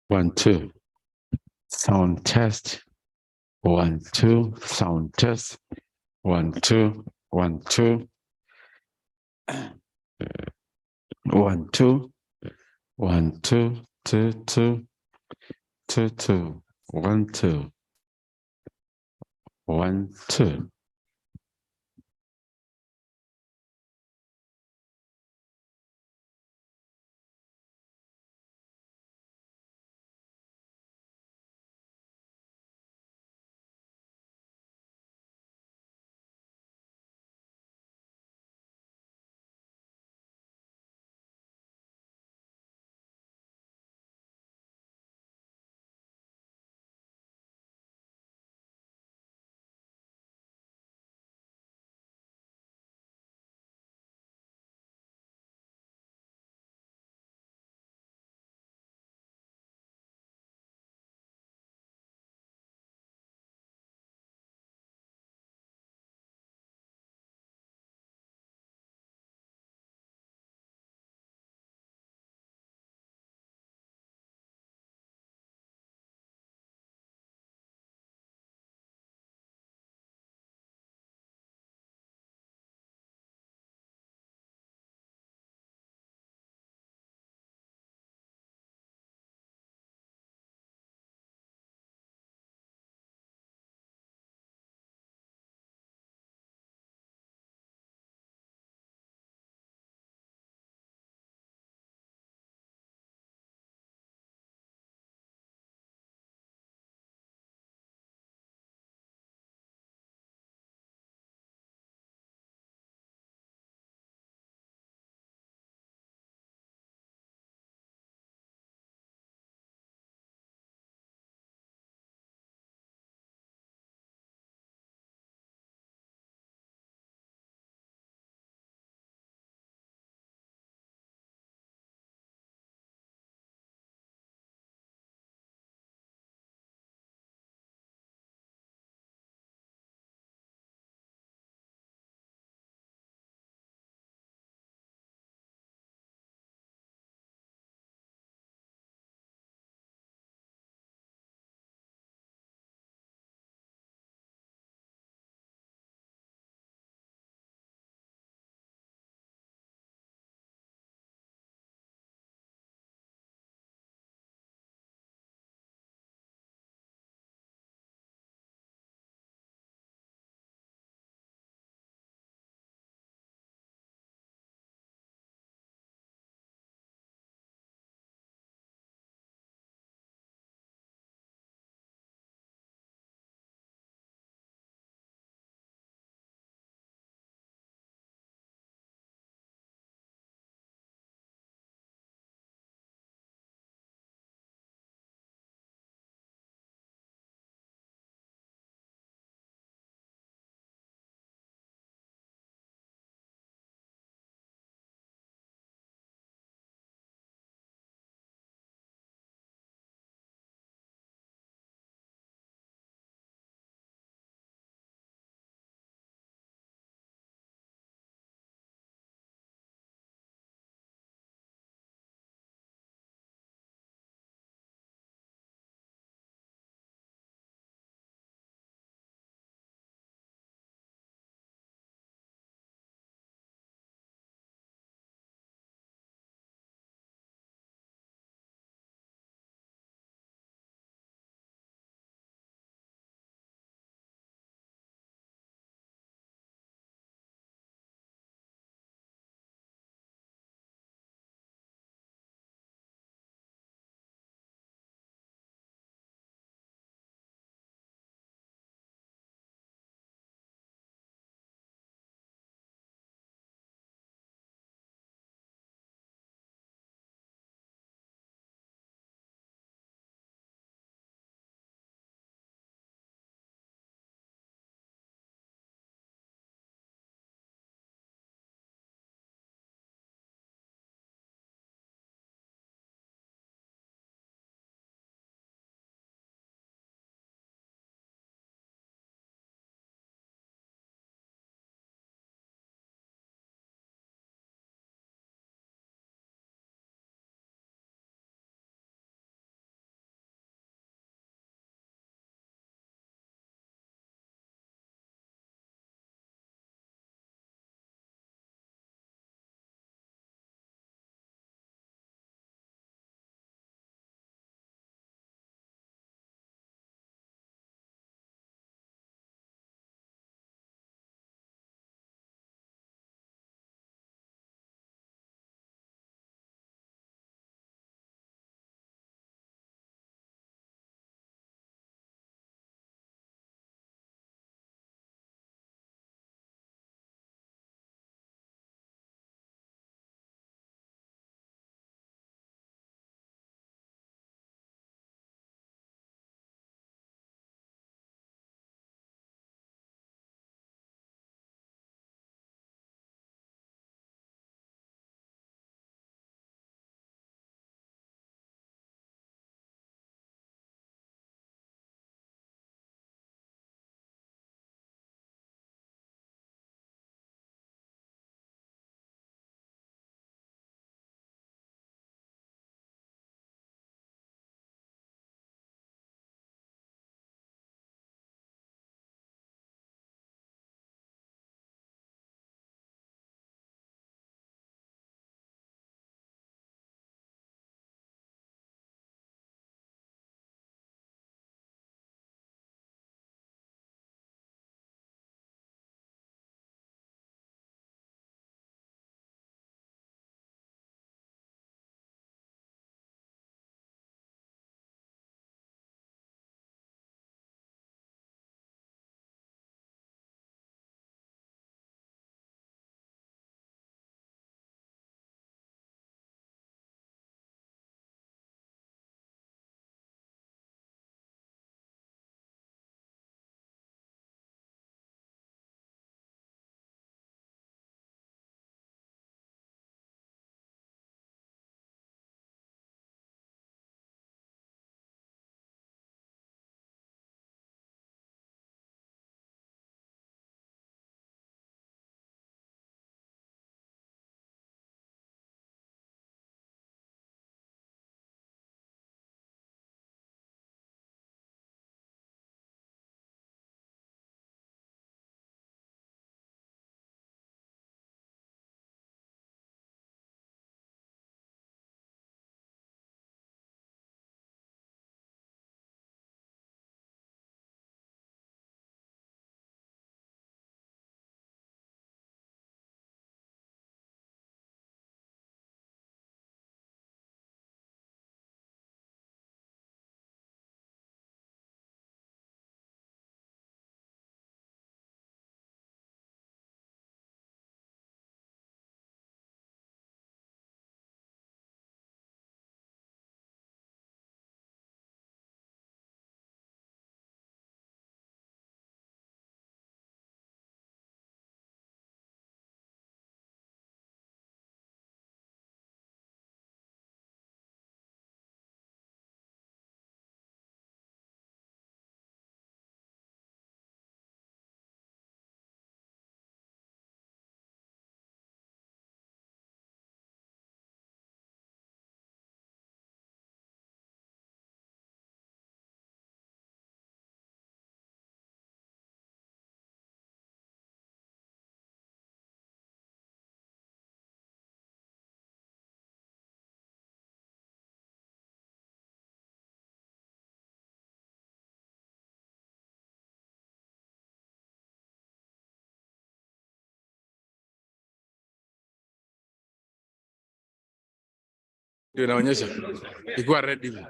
1, 2. Sound test. 1, 2. Sound test. 1, 2. 1, 2. 1, 2. 1, 2. 2, 2. 2, 2. 1, 2. 1, 2. Ndio inaonyesha ikuwa red hivi.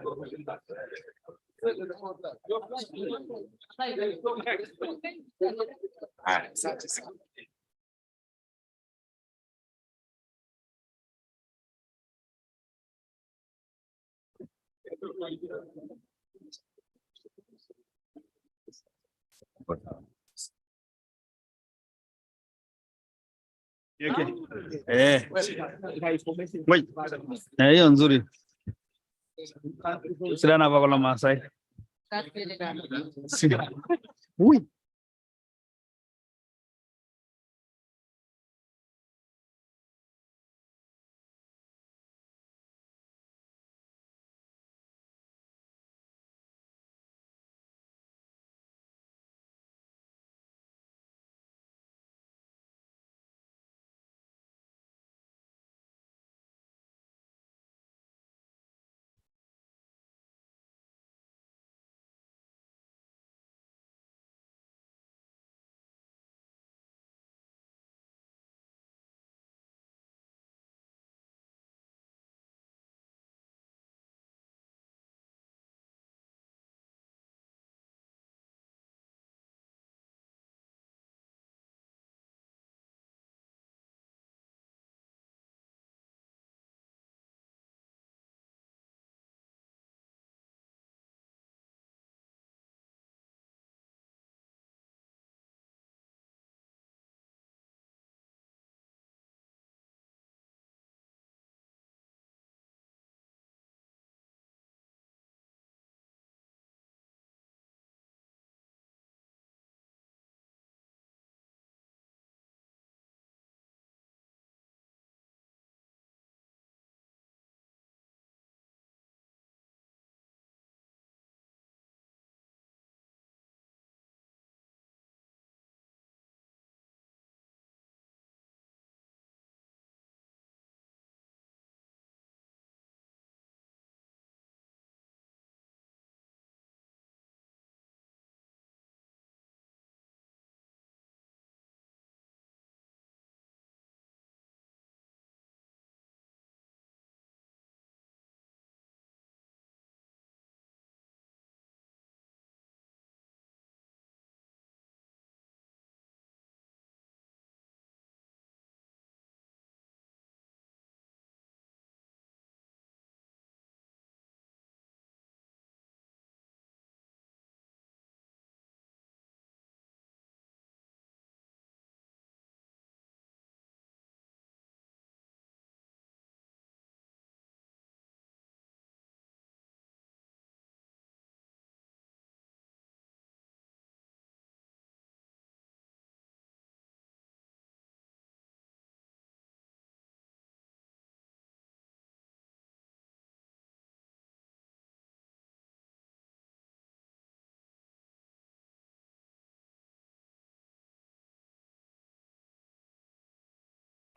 Wait. Hiyo nzuri. Sila na kwa Masai. Uy.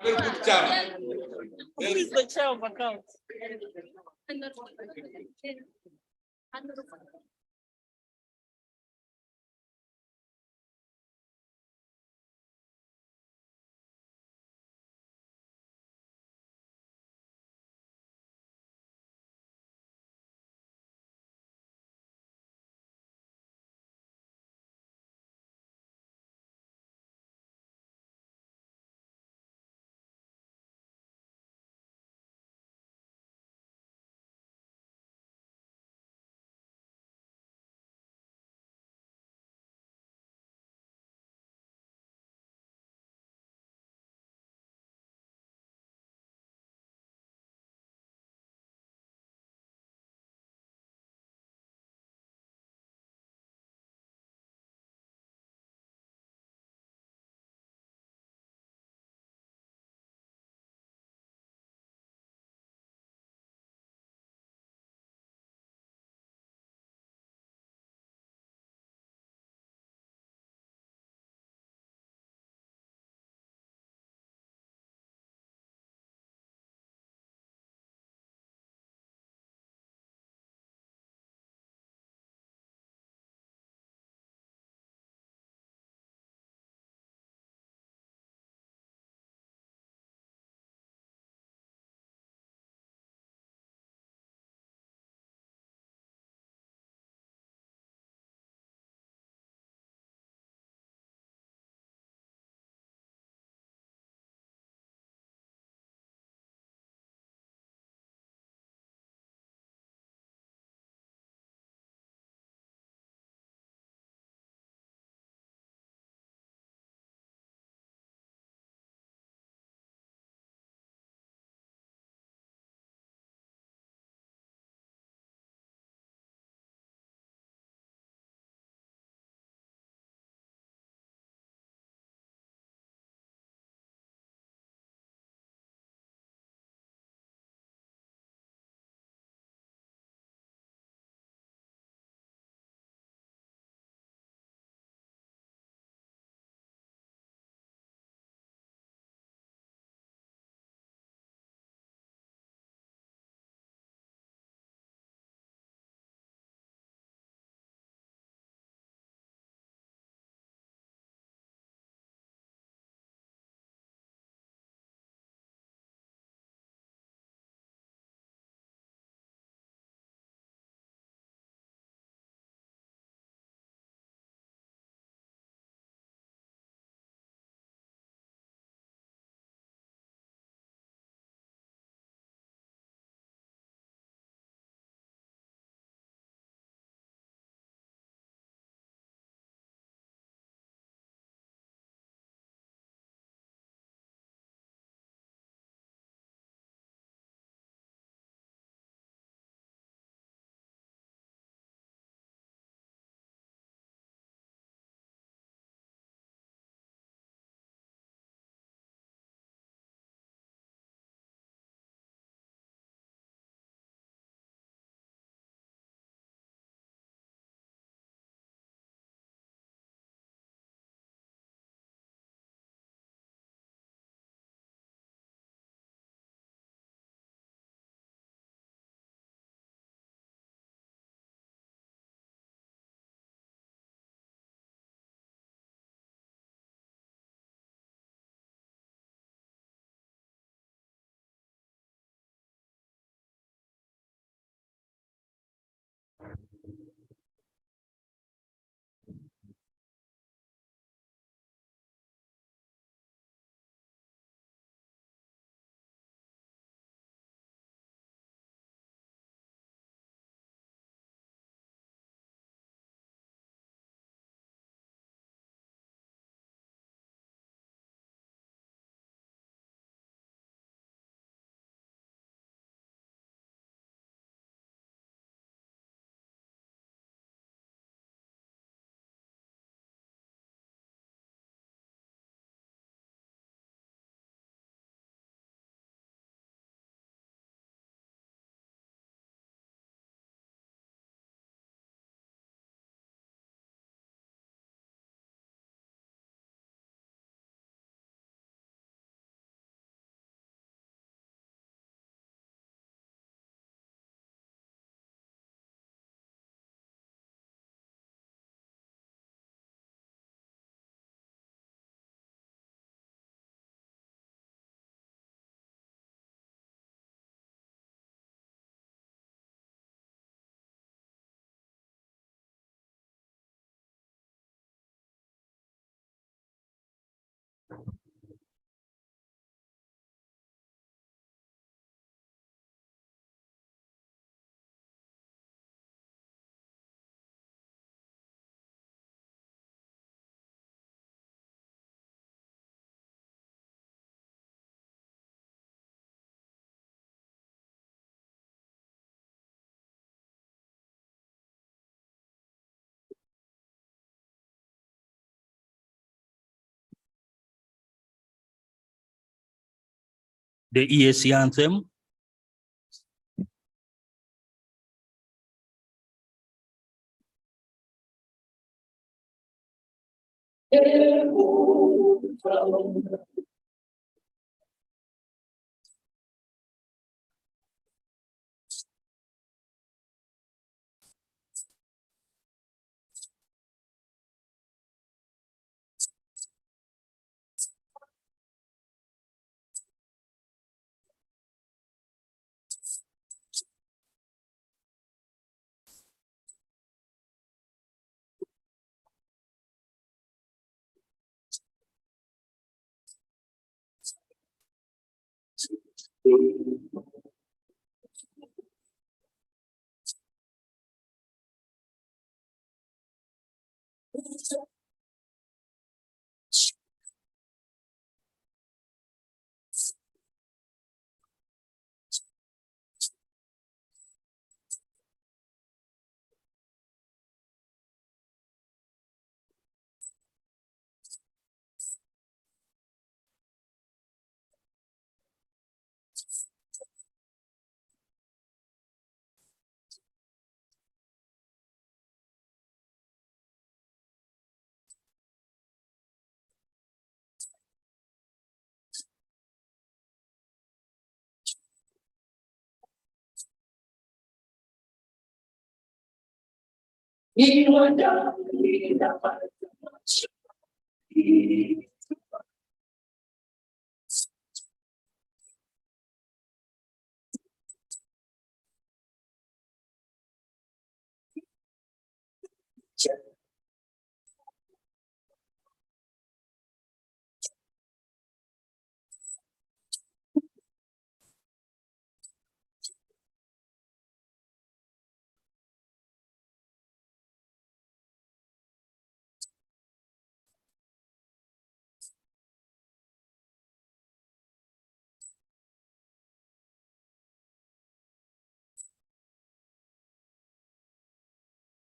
Who is the chair of accounts? the EAC anthem.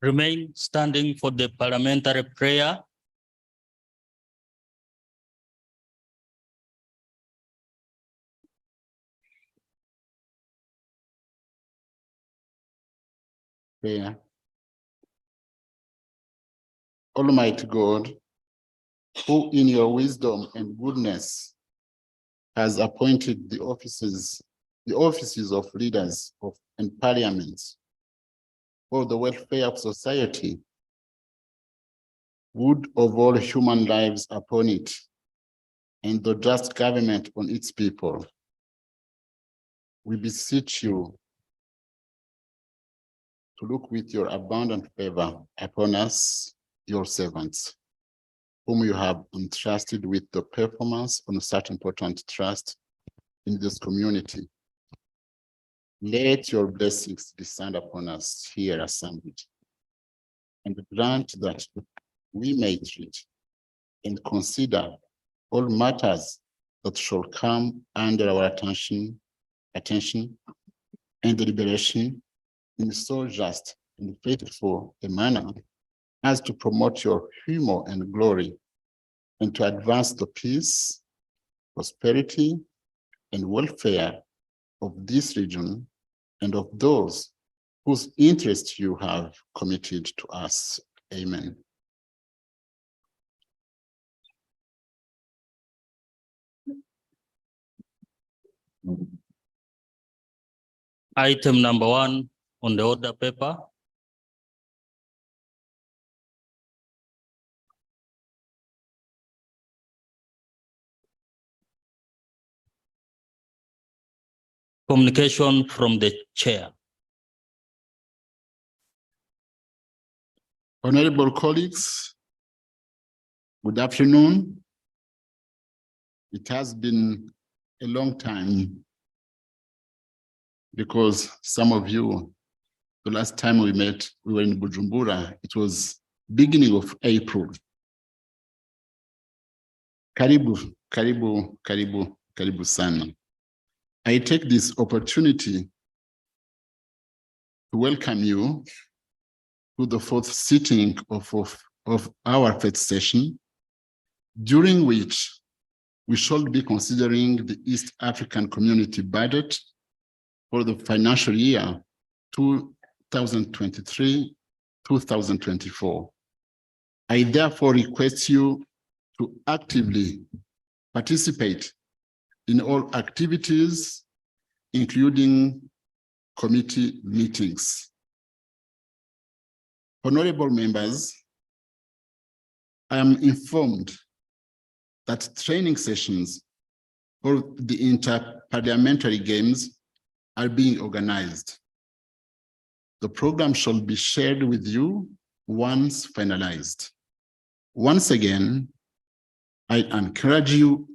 Remain standing for the parliamentary prayer. Prayer. Almighty God, who in your wisdom and goodness has appointed the offices of leaders and parliaments for the welfare of society, good of all human lives upon it, and the just government on its people. We beseech you to look with your abundant favor upon us, your servants, whom you have entrusted with the performance on such important trust in this community. Let your blessings descend upon us here assembled, and grant that we may treat and consider all matters that shall come under our attention and deliberation in so just and faithful a manner as to promote your humor and glory, and to advance the peace, prosperity, and welfare of this region and of those whose interest you have committed to us. Amen. Item number 1 on the order paper. Communication from the chair. Honorable colleagues, good afternoon. It has been a long time because some of you, the last time we met, we were in Bujumbura. It was beginning of April. Karibu, karibu, karibu, karibu sana. I take this opportunity to welcome you to the 4th sitting of our 5th session, during which we should be considering the East African Community budget for the financial year 2023-2024. I therefore request you to actively participate in all activities, including committee meetings. Honorable members, I am informed that training sessions for the Inter-Parliamentary Games are being organized. The program shall be shared with you once finalized. Once again, I encourage you,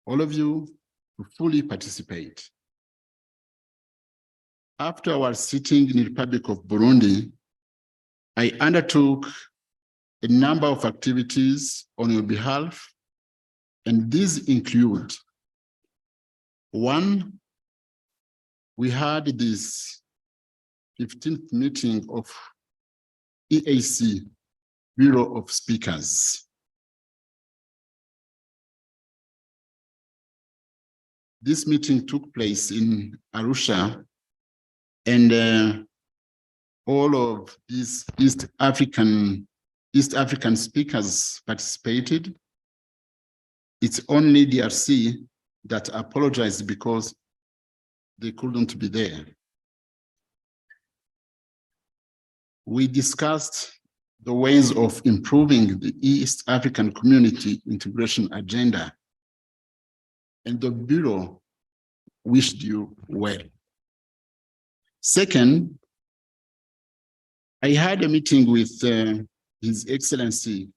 all of you, to fully participate. After our sitting in the Republic of Burundi, I undertook a number of activities on your behalf, and these include: one, we had this 15th meeting of EAC, Bureau of Speakers. This meeting took place in Arusha, and all of these East African speakers participated. It's only DRC that apologized because they couldn't be there. We discussed the ways of improving the East African community integration agenda, and the Bureau wished you well. Second, I had a meeting with His Excellency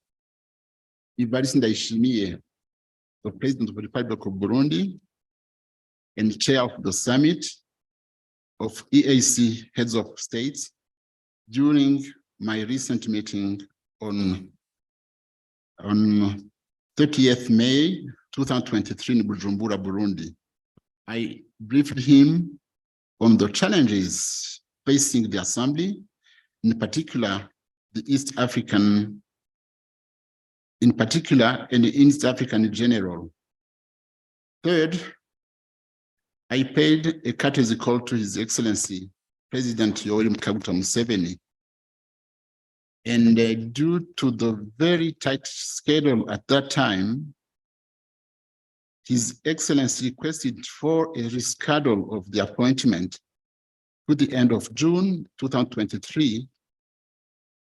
Evariste Ndayishimiye, the President of the Republic of Burundi and Chair of the Summit of EAC Heads of States, during my recent meeting on 30th May 2023 in Bujumbura, Burundi. I briefed him on the challenges facing the Assembly, in particular the East African, and the East African in general. Third, I paid a courtesy call to His Excellency President Yoweri Museveni, and due to the very tight schedule at that time, His Excellency requested for a reschedule of the appointment to the end of June 2023,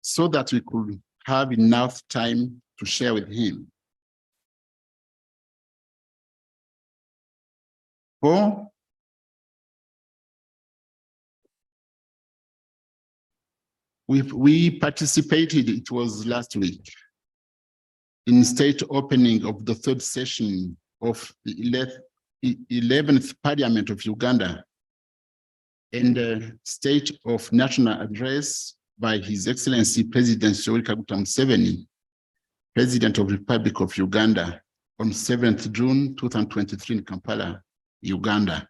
so that we could have enough time to share with him. Four, we participated, it was last week, in state opening of the third session of the 11th Parliament of Uganda, and the State of National Address by His Excellency President Yoweri Museveni, President of the Republic of Uganda, on 7th June 2023 in Kampala, Uganda.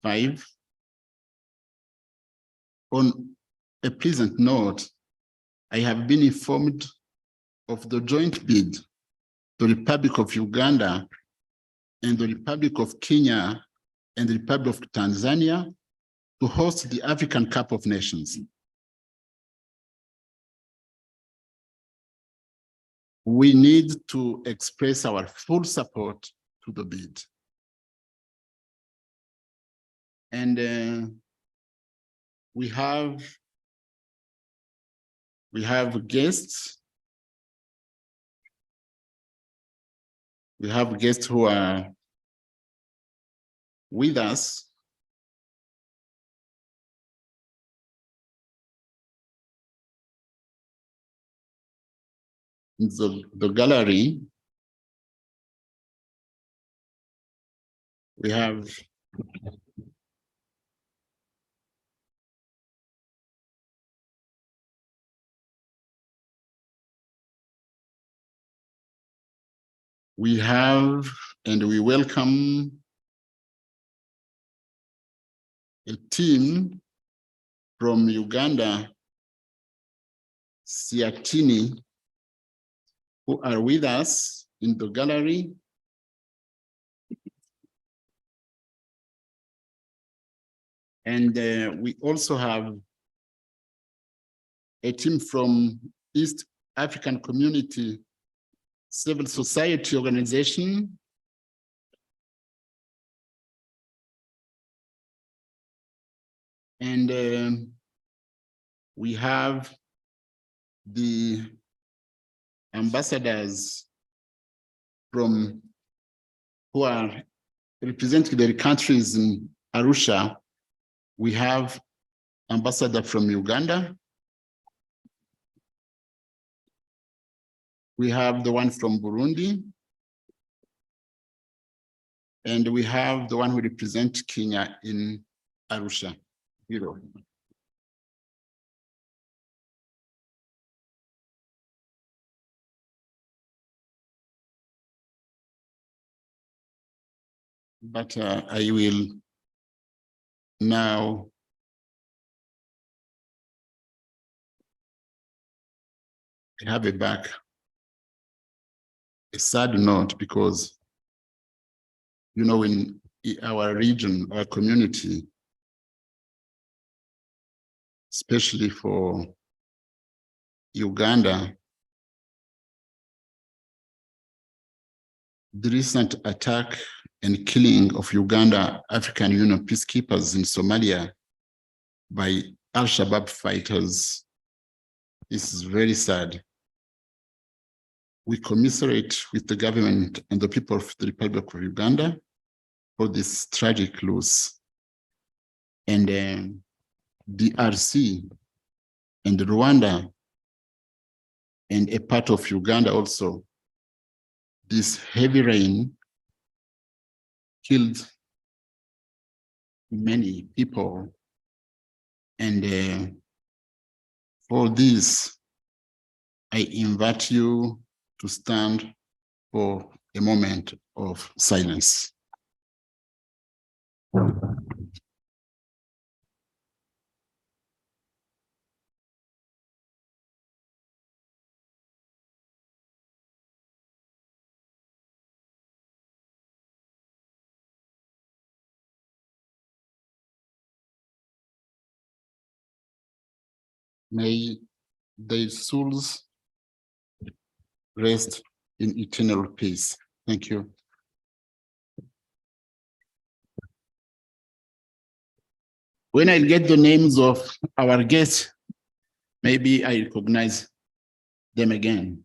5, on a pleasant note, I have been informed of the joint bid the Republic of Uganda and the Republic of Kenya and the Republic of Tanzania to host the African Cup of Nations. We need to express our full support to the bid. And we have guests. We have guests who are with us. In the gallery, we have and we welcome a team from Uganda, Siatini, who are with us, in the gallery. And we also have a team from East African Community Civil Society Organization. And we have the ambassadors from who are representing their countries in Arusha. We have ambassador from Uganda. We have the one from Burundi. And we have the one who represents Kenya in Arusha. Europe. But I will now have a sad note, because, you know, in our region, our community, especially for Uganda, the recent attack and killing of Uganda African Union peacekeepers in Somalia by Al-Shabaab fighters is very sad. We commiserate with the government and the people of the Republic of Uganda for this tragic loss. And DRC and Rwanda and a part of Uganda also, this heavy rain killed many people. And for this, I invite you to stand for a moment of silence. May their souls rest in eternal peace. Thank you. When I get the names of our guests, maybe I recognize them again.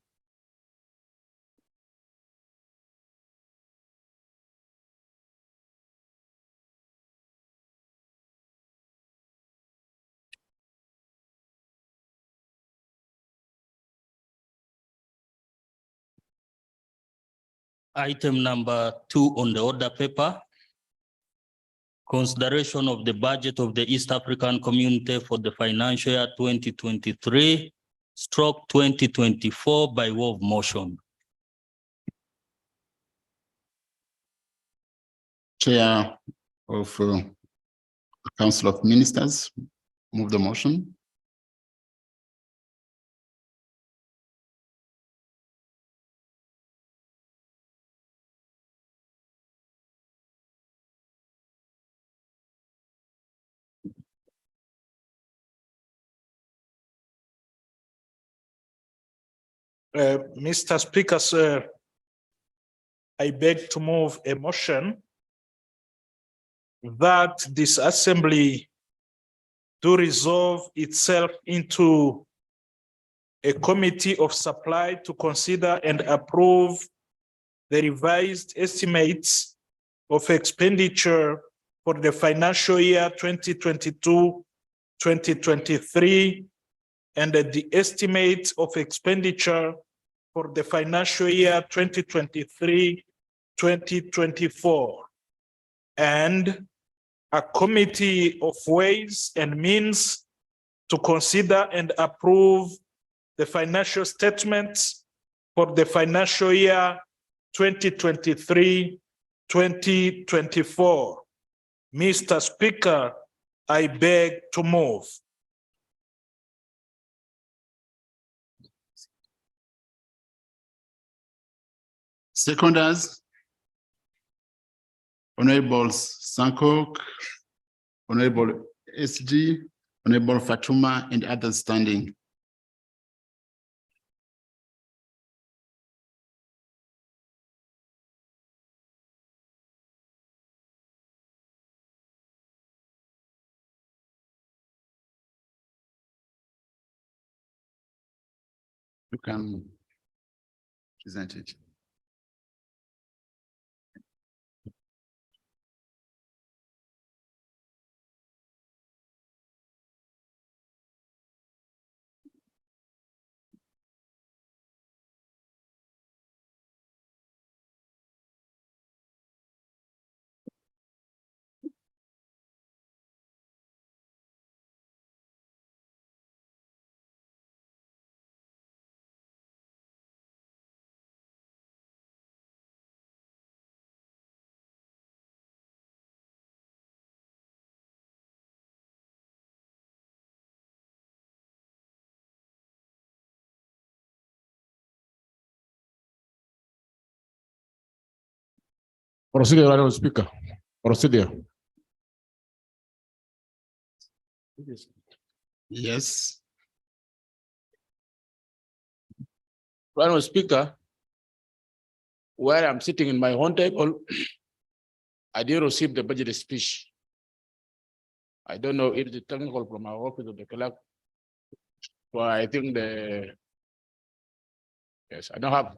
Item number 2 on the order paper. Consideration of the budget of the East African Community for the financial year 2023/2024 by way of motion. Chair of the Council of Ministers, move the motion. Mr. Speaker, sir, I beg to move a motion that this assembly do resolve itself into a committee of supply to consider and approve the revised estimates of expenditure for the financial year 2022-2023 and the estimate of expenditure for the financial year 2023-2024, and a committee of ways and means to consider and approve the financial statements for the financial year 2023-2024. Mr. Speaker, I beg to move. Seconders, Honorable Sankok, Honorable SG, Honorable Fatuma, and others standing. You can present it. Procedure, Madam Speaker. Procedure. Yes. Madam Speaker, where I'm sitting in my own table, I did receive the budget speech. I don't know if the technical from our office of the clerk. Well, I think yes, I don't have.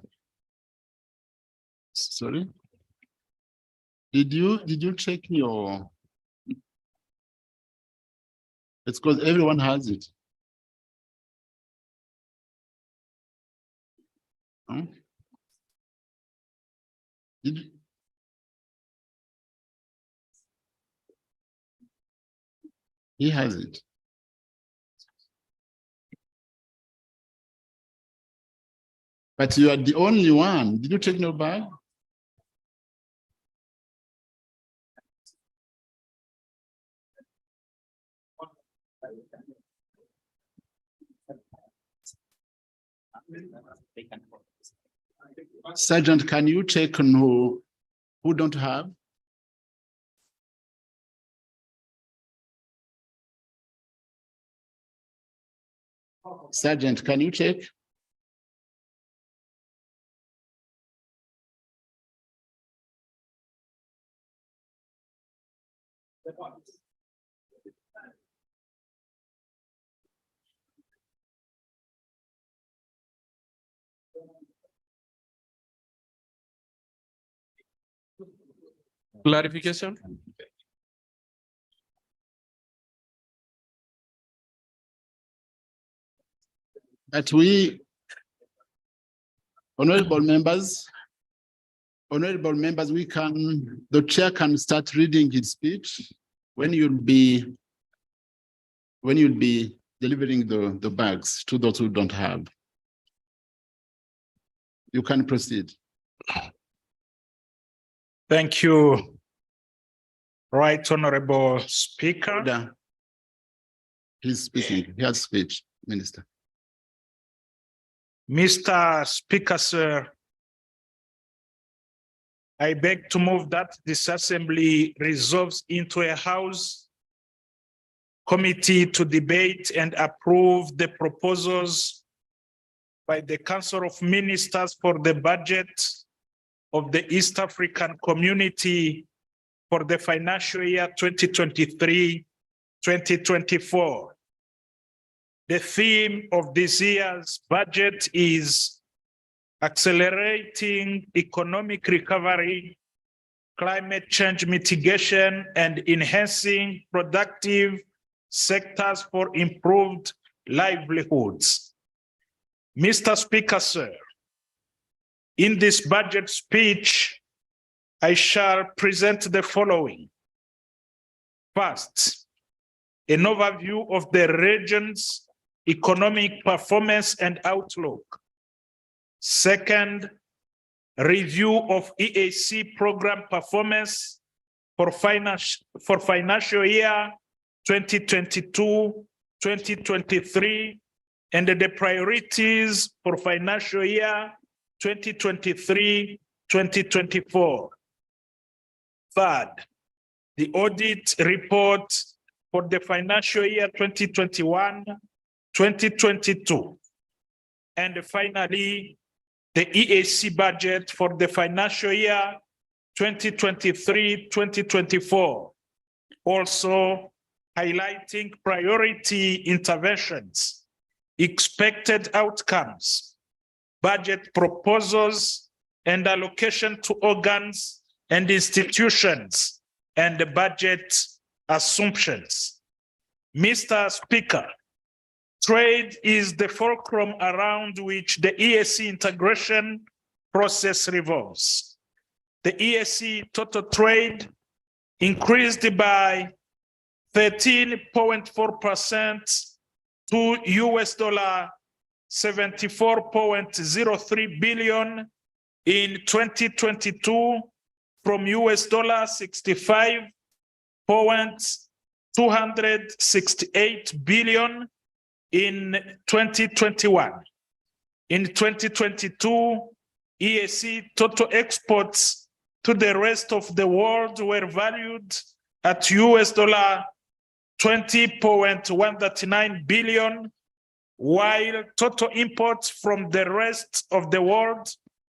Sorry. Did you check your? It's because everyone has it. Huh? He has it. But you are the only one. Did you check your bag? Sergeant, can you check on who don't have? Sergeant, can you check? Clarification? That we, honorable members, the chair can start reading his speech when you'll be delivering the bags to those who don't have. You can proceed. Thank you. Right, Honorable Speaker. Order. He's speaking. He has speech, Minister. Mr. Speaker, sir, I beg to move that this assembly resolves into a House committee to debate and approve the proposals by the Council of Ministers for the budget of the East African Community for the financial year 2023-2024. The theme of this year's budget is accelerating economic recovery, climate change mitigation, and enhancing productive sectors for improved livelihoods. Mr. Speaker, sir, in this budget speech, I shall present the following. First, an overview of the region's economic performance and outlook. Second, review of EAC program performance for financial year 2022-2023 and the priorities for financial year 2023-2024. 2024. Third, the audit report for the financial year 2021-2022. And finally, the EAC budget for the financial year 2023-2024, also highlighting priority interventions, expected outcomes, budget proposals, and allocation to organs and institutions, and the budget assumptions. Mr. Speaker, trade is the fulcrum around which the EAC integration process revolves. The EAC total trade increased by 13.4% to $74.03 billion in 2022 from $65.268 billion in 2021. In 2022, EAC total exports to the rest of the world were valued at $20.139 billion, while total imports from the rest of the world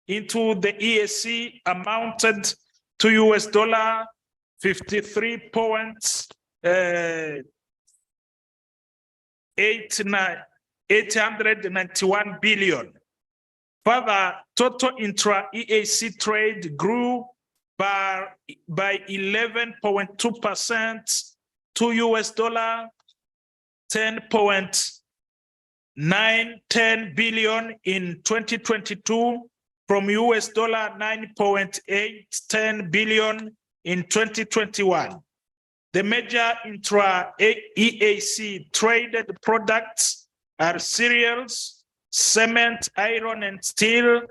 into the EAC amounted to $891 billion. Further, total intra-EAC trade grew by 11.2% to $10.910 billion in 2022 from $9.810 billion in 2021. The major intra-EAC traded products are cereals, cement, iron and steel,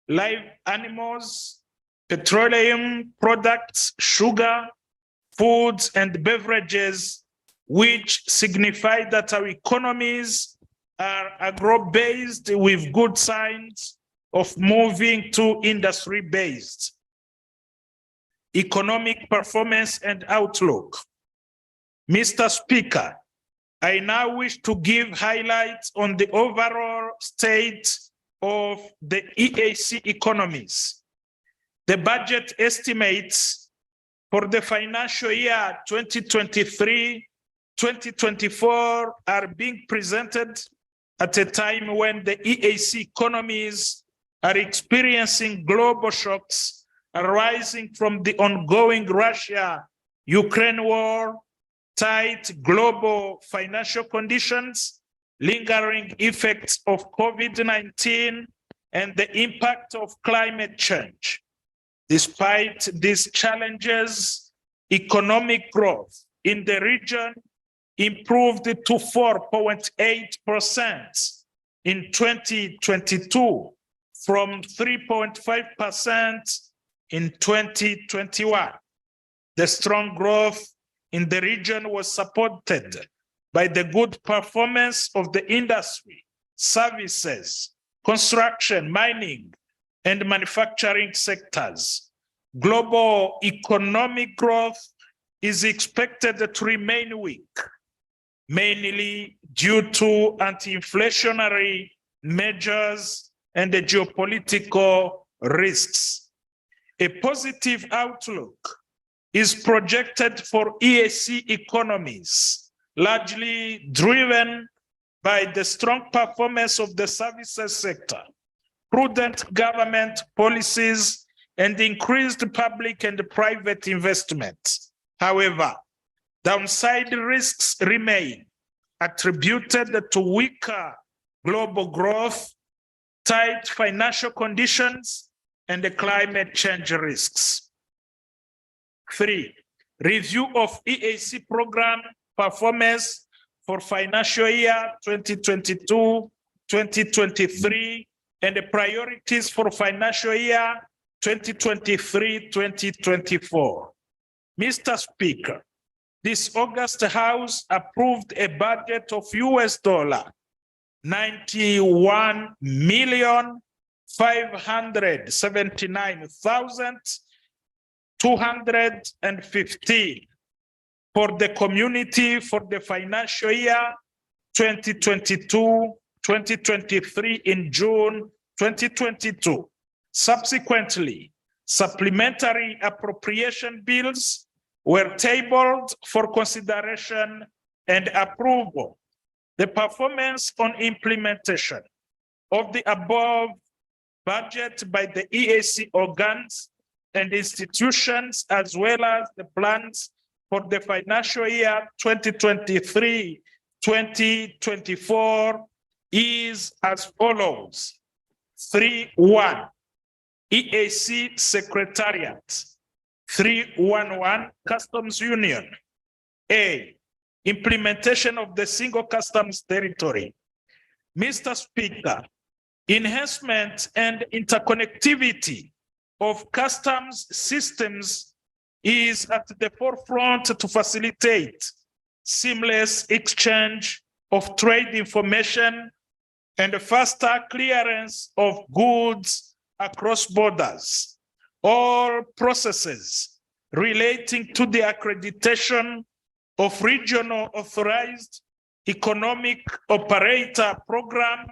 live animals, petroleum products, sugar, foods and beverages, which signify that our economies are agro-based with good signs of moving to industry-based. Economic performance and outlook. Mr. Speaker, I now wish to give highlights on the overall state of the EAC economies. The budget estimates for the financial year 2023-2024 are being presented at a time when the EAC economies are experiencing global shocks arising from the ongoing Russia-Ukraine war, tight global financial conditions, lingering effects of COVID-19, and the impact of climate change. Despite these challenges, economic growth in the region improved to 4.8% in 2022 from 3.5% in 2021. The strong growth in the region was supported by the good performance of the industry, services, construction, mining, and manufacturing sectors. Global economic growth is expected to remain weak, mainly due to anti-inflationary measures and the geopolitical risks. A positive outlook is projected for EAC economies, largely driven by the strong performance of the services sector, prudent government policies, and increased public and private investment. However, downside risks remain attributed to weaker global growth, tight financial conditions, and the climate change risks. 3, review of EAC program performance for financial year 2022-2023 and the priorities for financial year 2023-2024. Mr. Speaker, this August House approved a budget of 579,215 for the community for the financial year 2022-2023 in June 2022. Subsequently, supplementary appropriation bills were tabled for consideration and approval. The performance on implementation of the above budget by the EAC organs and institutions, as well as the plans for the financial year 2023-2024 is as follows. 3.1, EAC Secretariat. 3.11, Customs Union. A, implementation of the single customs territory. Mr. Speaker, enhancement and interconnectivity of customs systems is at the forefront to facilitate seamless exchange of trade information and faster clearance of goods across borders. All processes relating to the accreditation of regional authorized economic operator program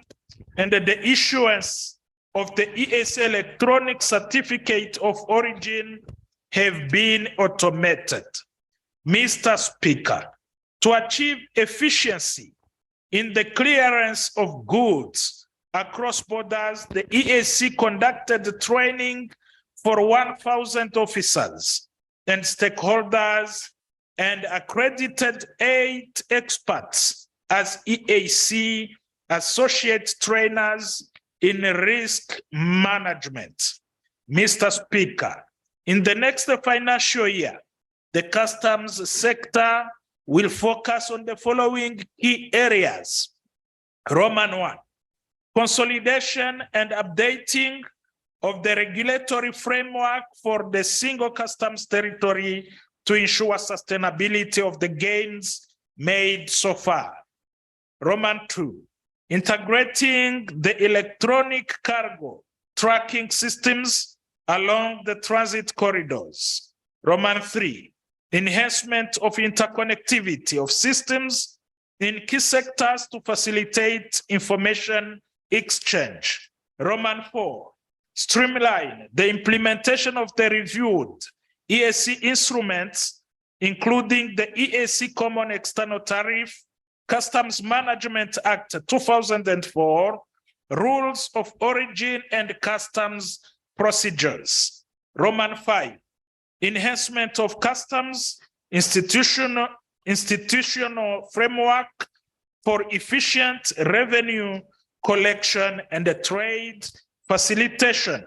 and the issuance of the EAC electronic certificate of origin have been automated. Mr. Speaker, to achieve efficiency in the clearance of goods across borders, the EAC conducted training for 1,000 officers and stakeholders and accredited 8 experts as EAC associate trainers in risk management. Mr. Speaker, in the next financial year, the customs sector will focus on the following key areas. Roman 1, consolidation and updating of the regulatory framework for the single customs territory to ensure sustainability of the gains made so far. Roman 2, integrating the electronic cargo tracking systems along the transit corridors. Roman 3, enhancement of interconnectivity of systems in key sectors to facilitate information exchange. Roman 4, streamline the implementation of the reviewed EAC instruments, including the EAC Common External Tariff, Customs Management Act 2004, Rules of Origin and Customs Procedures. Roman 5, enhancement of customs institutional framework for efficient revenue collection and the trade facilitation.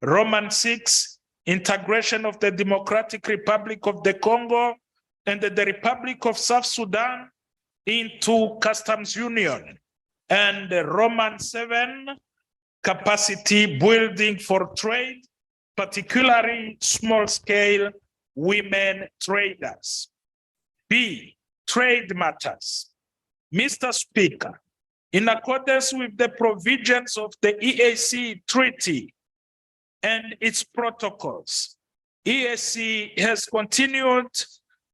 Roman 6, integration of the Democratic Republic of the Congo and the Republic of South Sudan into customs union. And Roman 7, capacity building for trade, particularly small-scale women traders. B, trade matters. Mr. Speaker, in accordance with the provisions of the EAC Treaty and its protocols, EAC has continued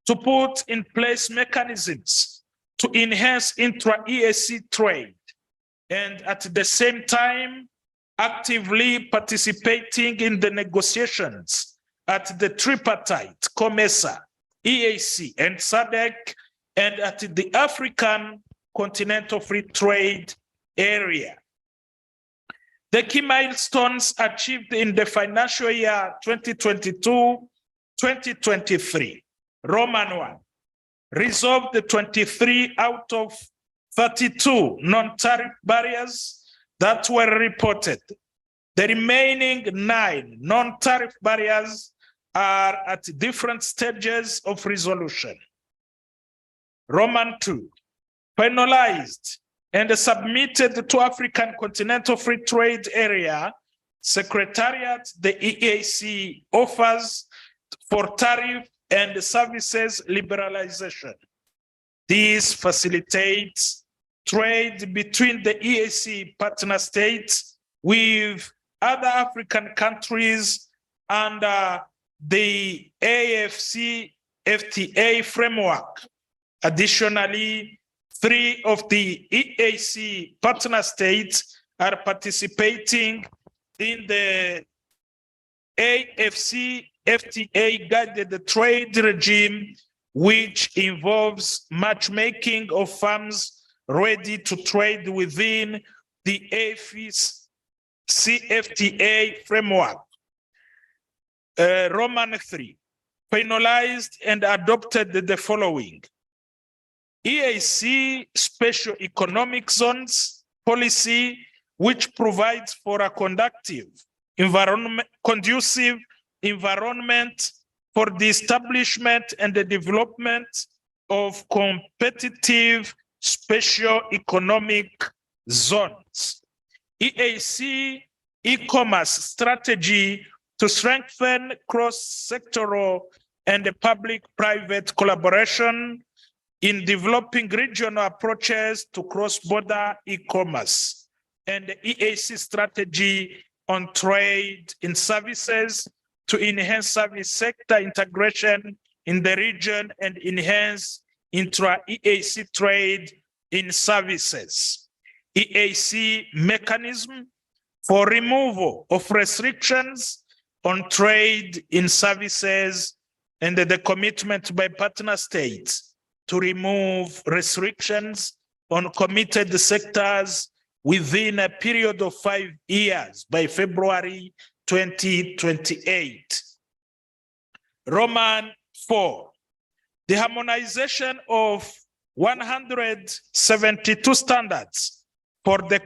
to put in place mechanisms to enhance intra-EAC trade and at the same time actively participating in the negotiations at the tripartite, COMESA, EAC, and SADC, and at the African Continental Free Trade Area. The key milestones achieved in the financial year 2022-2023. Roman 1, resolved the 23 out of 32 non-tariff barriers that were reported. The remaining 9 non-tariff barriers are at different stages of resolution. Roman 2, finalized and submitted to African Continental Free Trade Area Secretariat the EAC offers for tariff and services liberalization. This facilitates trade between the EAC partner states with other African countries under the AFC-FTA framework. Additionally, 3 of the EAC partner states are participating in the AFC-FTA guided trade regime, which involves matchmaking of firms ready to trade within the AFC-FTA framework. Roman 3 finalized and adopted the following: EAC Special Economic Zones policy, which provides for a conducive environment for the establishment and the development of competitive special economic zones. EAC e-commerce strategy to strengthen cross-sectoral and public-private collaboration in developing regional approaches to cross-border e-commerce, and the EAC strategy on trade in services to enhance service sector integration in the region and enhance intra-EAC trade in services. EAC mechanism for removal of restrictions on trade in services, and the commitment by partner states to remove restrictions on committed sectors within a period of 5 years by February 2028. Roman 4, the harmonization of 172 standards for the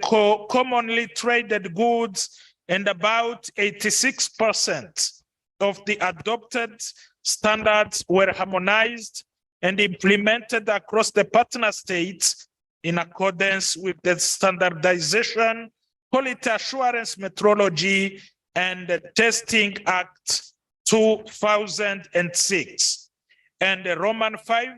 commonly traded goods, and about 86% of the adopted standards were harmonized and implemented across the partner states in accordance with the Standardization, Quality Assurance Methodology, and the Testing Act 2006. And the Roman 5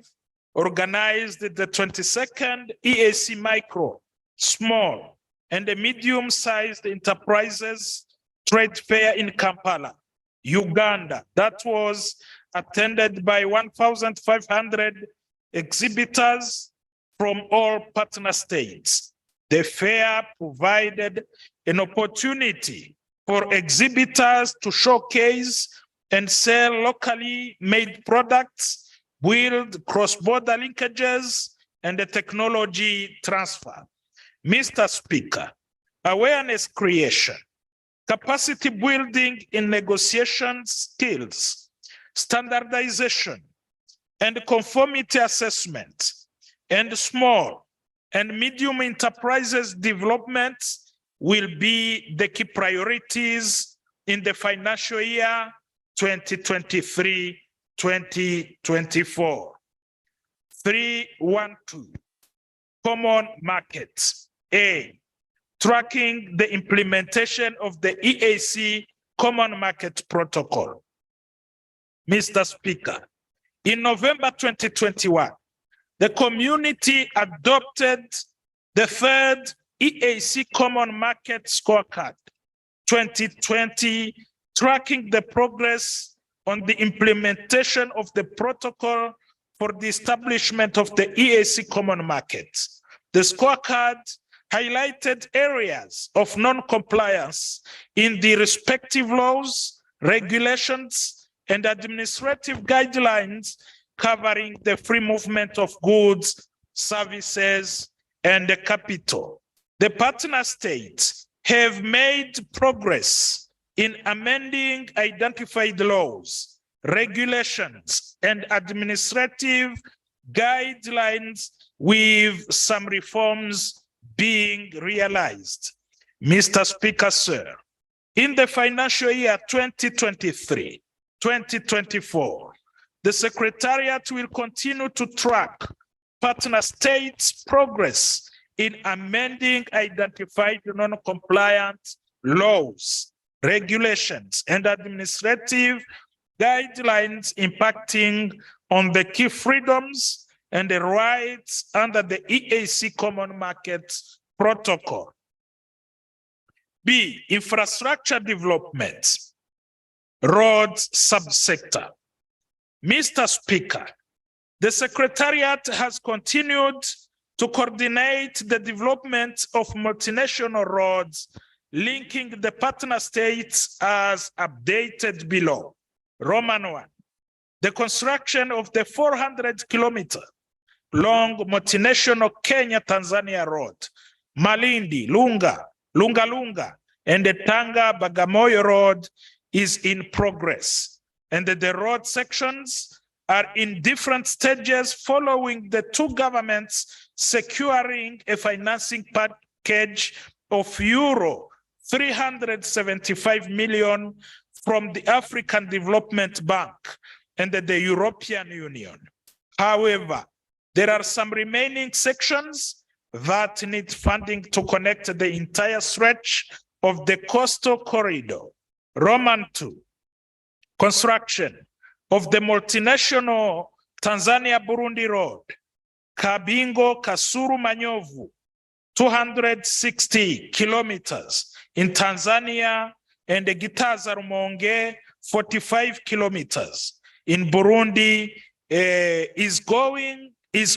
organized the 22nd EAC Micro, Small, and the medium-sized enterprises trade fair in Kampala, Uganda. That was attended by 1,500 exhibitors from all partner states. The fair provided an opportunity for exhibitors to showcase and sell locally made products, build cross-border linkages, and the technology transfer. Mr. Speaker, awareness creation, capacity building in negotiation skills, standardization, and conformity assessment, and small and medium enterprises development will be the key priorities in the financial year 2023-2024. 3.1.2, common markets. A, tracking the implementation of the EAC Common Market Protocol. Mr. Speaker, in November 2021, the community adopted the third EAC Common Market Scorecard 2020, tracking the progress on the implementation of the protocol for the establishment of the EAC Common Market. The scorecard highlighted areas of non-compliance in the respective laws, regulations, and administrative guidelines covering the free movement of goods, services, and the capital. The partner states have made progress in amending identified laws, regulations, and administrative guidelines, with some reforms being realized. Mr. Speaker, sir, in the financial year 2023-2024, the Secretariat will continue to track partner states' progress in amending identified non-compliant laws, regulations, and administrative guidelines impacting on the key freedoms and the rights under the EAC Common Market Protocol. B, infrastructure development, roads subsector. Mr. Speaker, the Secretariat has continued to coordinate the development of multinational roads linking the partner states as updated below. Roman 1, the construction of the 400-kilometer long multinational Kenya-Tanzania road, Malindi, Lunga, and the Tanga Bagamoyo road is in progress. And the road sections are in different stages following the two governments securing a financing package of euro 375 million from the African Development Bank and the European Union. However, there are some remaining sections that need funding to connect the entire stretch of the coastal corridor. Roman 2, construction of the multinational Tanzania-Burundi road, Kabingo Kasuru Manyovu, 260 kilometers in Tanzania, and the Gitaza Rumonge, 45 kilometers in Burundi, is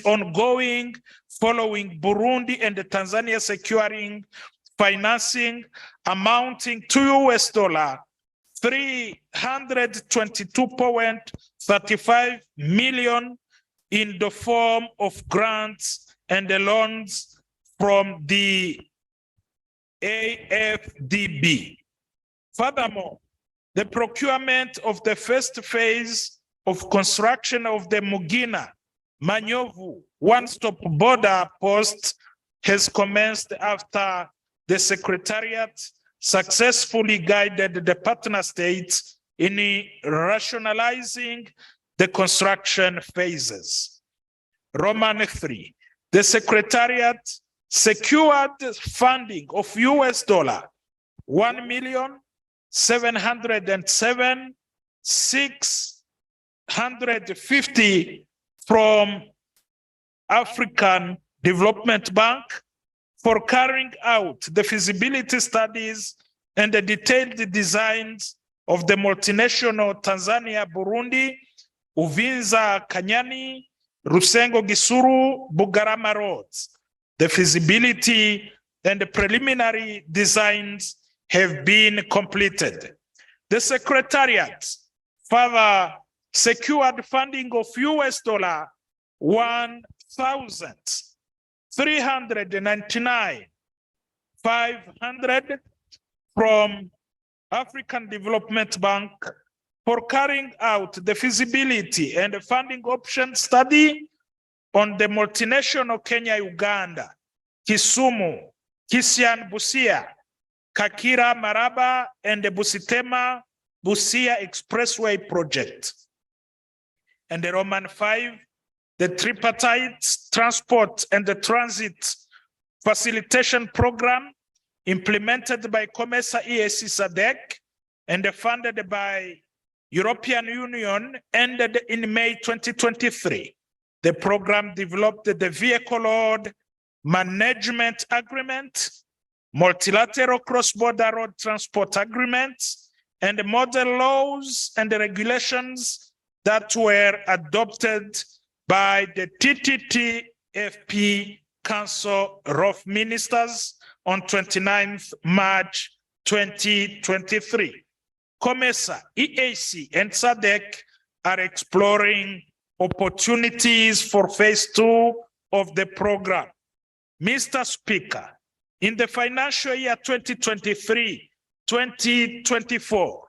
ongoing following Burundi and the Tanzania securing financing amounting to US dollar 322.35 million in the form of grants and the loans from the AFDB. Furthermore, the procurement of the first phase of construction of the Mugina Manyovu one-stop border post has commenced after the Secretariat successfully guided the partner states in rationalizing the construction phases. Roman 3, the Secretariat secured funding of US dollar 1,707,650 from African Development Bank for carrying out the feasibility studies and the detailed designs of the multinational Tanzania-Burundi, Uvinza Kanyani, Rusengo Gisuru, Bugarama roads. The feasibility and the preliminary designs have been completed. The Secretariat further secured funding of US dollar 1,399,500 from African Development Bank for carrying out the feasibility and the funding option study on the multinational Kenya-Uganda, Kisumu, Kisian Busia, Kakira Maraba, and the Busitema Busia Expressway project. And the Roman 5, the tripartite transport and the transit facilitation program implemented by COMESA EAC SADC and funded by European Union ended in May 2023. The program developed the vehicle load management agreement, multilateral cross-border road transport agreements, and the model laws and the regulations that were adopted by the TTTFP Council of Ministers on 29th March 2023. COMESA, EAC, and SADC are exploring opportunities for phase 2 of the program. Mr. Speaker, in the financial year 2023-2024,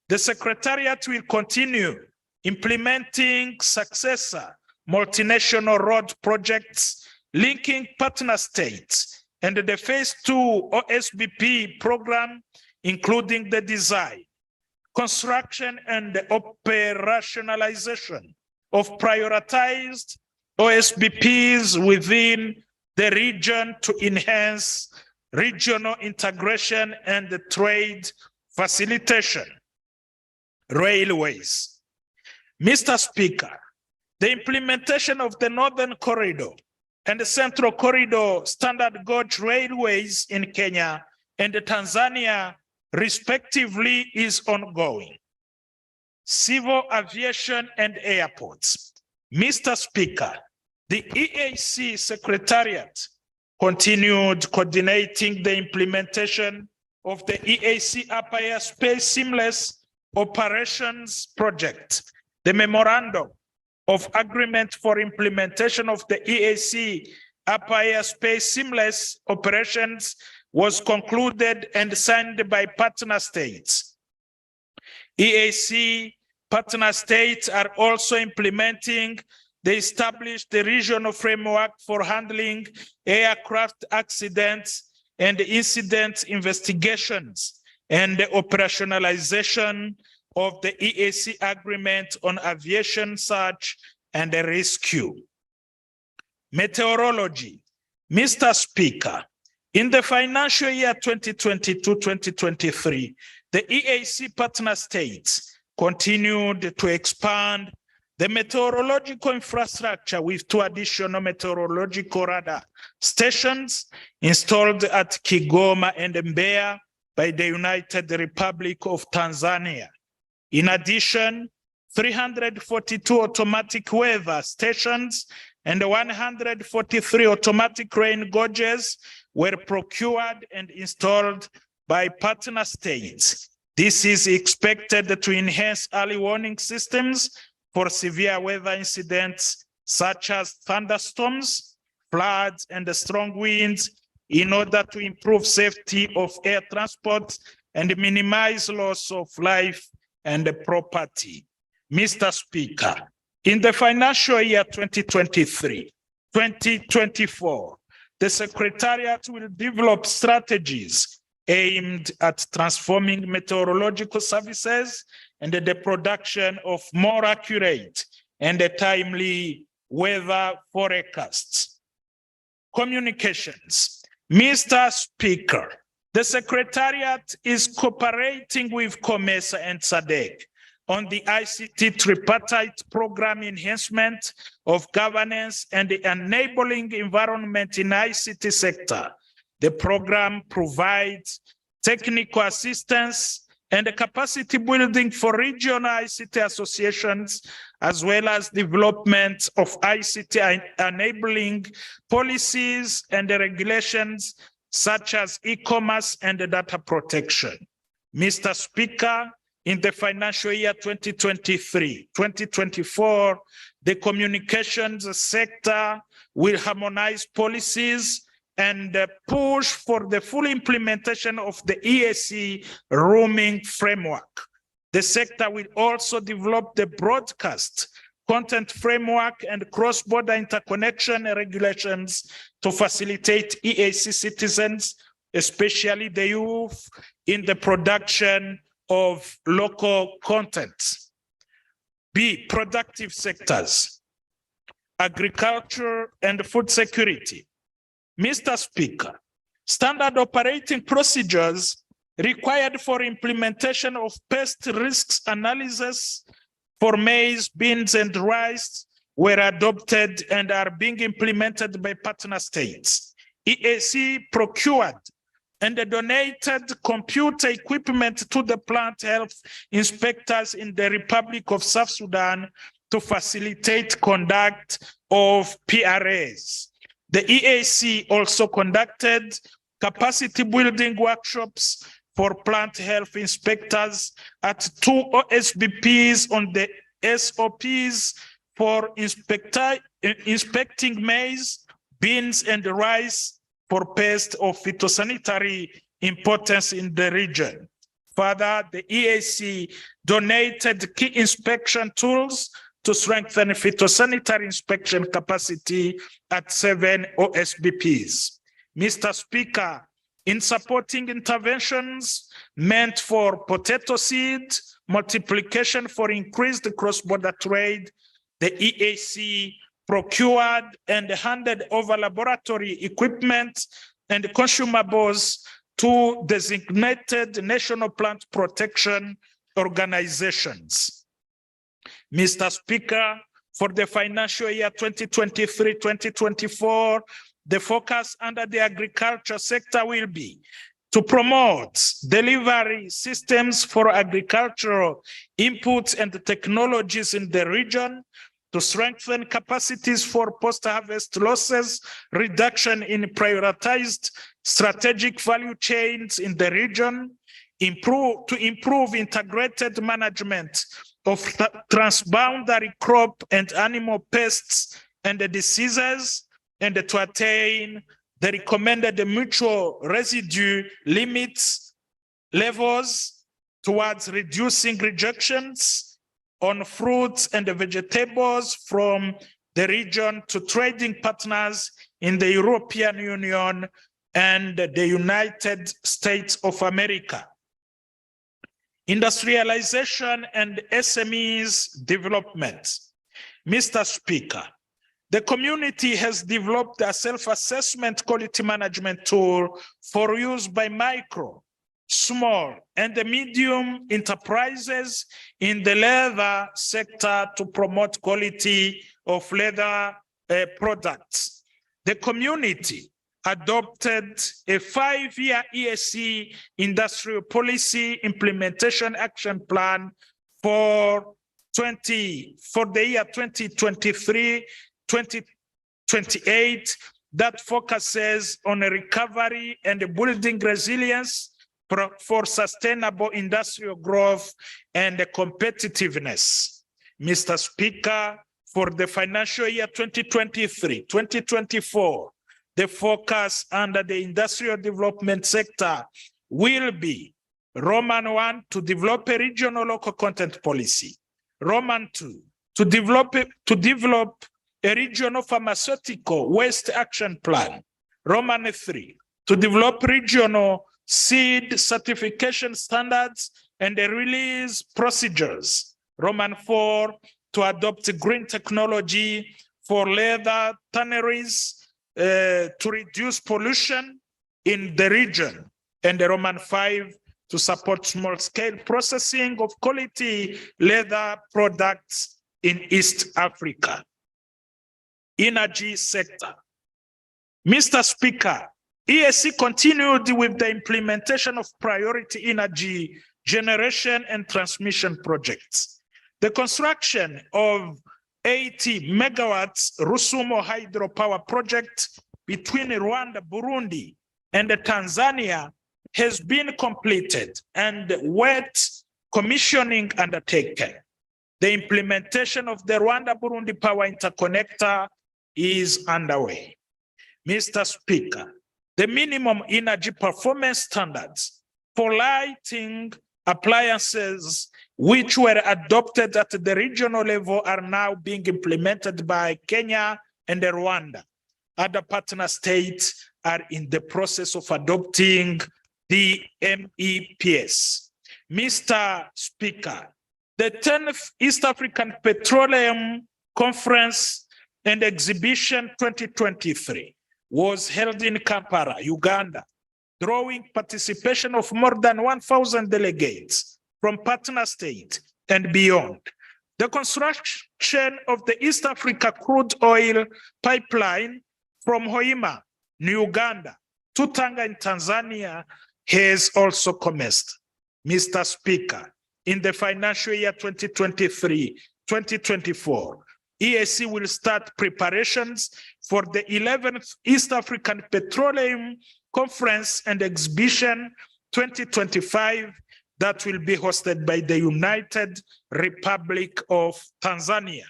the Secretariat will continue implementing successor multinational road projects linking partner states and the phase 2 OSBP program, including the design, construction, and the operationalization of prioritized OSBPs within the region to enhance regional integration and the trade facilitation. Railways. Mr. Speaker, the implementation of the Northern Corridor and the Central Corridor standard gauge railways in Kenya and Tanzania, respectively, is ongoing. Civil aviation and airports. Mr. Speaker, the EAC Secretariat continued coordinating the implementation of the EAC Upper Airspace Seamless Operations Project. The memorandum of agreement for implementation of the EAC Upper Airspace Seamless Operations was concluded and signed by partner states. EAC partner states are also implementing the established regional framework for handling aircraft accidents and incident investigations and the operationalization of the EAC agreement on aviation search and rescue. Meteorology. Mr. Speaker, in the financial year 2022-2023, the EAC partner states continued to expand the meteorological infrastructure with 2 additional meteorological radar stations installed at Kigoma and Mbeya by the United Republic of Tanzania. In addition, 342 automatic weather stations and 143 automatic rain gauges were procured and installed by partner states. This is expected to enhance early warning systems for severe weather incidents such as thunderstorms, floods, and strong winds in order to improve safety of air transport and minimize loss of life and property. Mr. Speaker, in the financial year 2023-2024, the Secretariat will develop strategies aimed at transforming meteorological services and the production of more accurate and timely weather forecasts. Communications. Mr. Speaker, the Secretariat is cooperating with COMESA and SADC on the ICT tripartite program enhancement of governance and the enabling environment in ICT sector. The program provides technical assistance and capacity building for regional ICT associations, as well as development of ICT enabling policies and regulations such as e-commerce and data protection. Mr. Speaker, in the financial year 2023-2024, the communications sector will harmonize policies and push for the full implementation of the EAC roaming framework. The sector will also develop the broadcast content framework and cross-border interconnection regulations to facilitate EAC citizens, especially the youth, in the production of local content. B, productive sectors, agriculture and food security. Mr. Speaker, standard operating procedures required for implementation of pest risks analysis for maize, beans, and rice were adopted and are being implemented by partner states. EAC procured and donated computer equipment to the plant health inspectors in the Republic of South Sudan to facilitate conduct of PRAs. The EAC also conducted capacity building workshops for plant health inspectors at 2 OSBPs on the SOPs for inspecting maize, beans, and rice for pests of phytosanitary importance in the region. Further, the EAC donated key inspection tools to strengthen phytosanitary inspection capacity at 7 OSBPs. Mr. Speaker, in supporting interventions meant for potato seed multiplication for increased cross-border trade, the EAC procured and handed over laboratory equipment and consumables to designated national plant protection organizations. Mr. Speaker, for the financial year 2023-2024, the focus under the agriculture sector will be to promote delivery systems for agricultural inputs and technologies in the region, to strengthen capacities for post-harvest losses, reduction in prioritized strategic value chains in the region, to improve integrated management of transboundary crop and animal pests and diseases, and to attain the recommended mutual residue limits levels towards reducing rejections on fruits and vegetables from the region to trading partners in the European Union and the United States of America. Industrialization and SMEs development. Mr. Speaker, the community has developed a self-assessment quality management tool for use by micro, small, and the medium enterprises in the leather sector to promote quality of leather products. The community adopted a 5-year ESC industrial policy implementation action plan for the year 2023-2028 that focuses on a recovery and building resilience for sustainable industrial growth and competitiveness. Mr. Speaker, for the financial year 2023-2024, the focus under the industrial development sector will be Roman 1, to develop a regional local content policy. Roman 2, to develop a regional pharmaceutical waste action plan. Roman 3, to develop regional seed certification standards and the release procedures. Roman 4, to adopt green technology for leather tanneries to reduce pollution in the region. And the Roman 5, to support small-scale processing of quality leather products in East Africa. Energy sector. Mr. Speaker, ESC continued with the implementation of priority energy generation and transmission projects. The construction of 80 megawatts Rusumo hydropower project between Rwanda, Burundi, and Tanzania has been completed and wet commissioning undertaken. The implementation of the Rwanda-Burundi power interconnector is underway. Mr. Speaker, the minimum energy performance standards for lighting appliances which were adopted at the regional level are now being implemented by Kenya and Rwanda. Other partner states are in the process of adopting the MEPS. Mr. Speaker, the 10th East African Petroleum Conference and Exhibition 2023 was held in Kampala, Uganda, drawing participation of more than 1,000 delegates from partner states and beyond. The construction of the East Africa crude oil pipeline from Hoima, Uganda, to Tanga in Tanzania has also commenced. Mr. Speaker, in the financial year 2023-2024, EAC will start preparations for the 11th East African Petroleum Conference and Exhibition 2025 that will be hosted by the United Republic of Tanzania.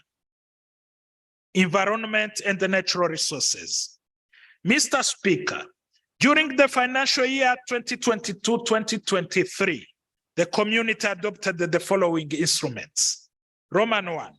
Environment and the natural resources. Mr. Speaker, during the financial year 2022-2023, the community adopted the following instruments. Roman 1,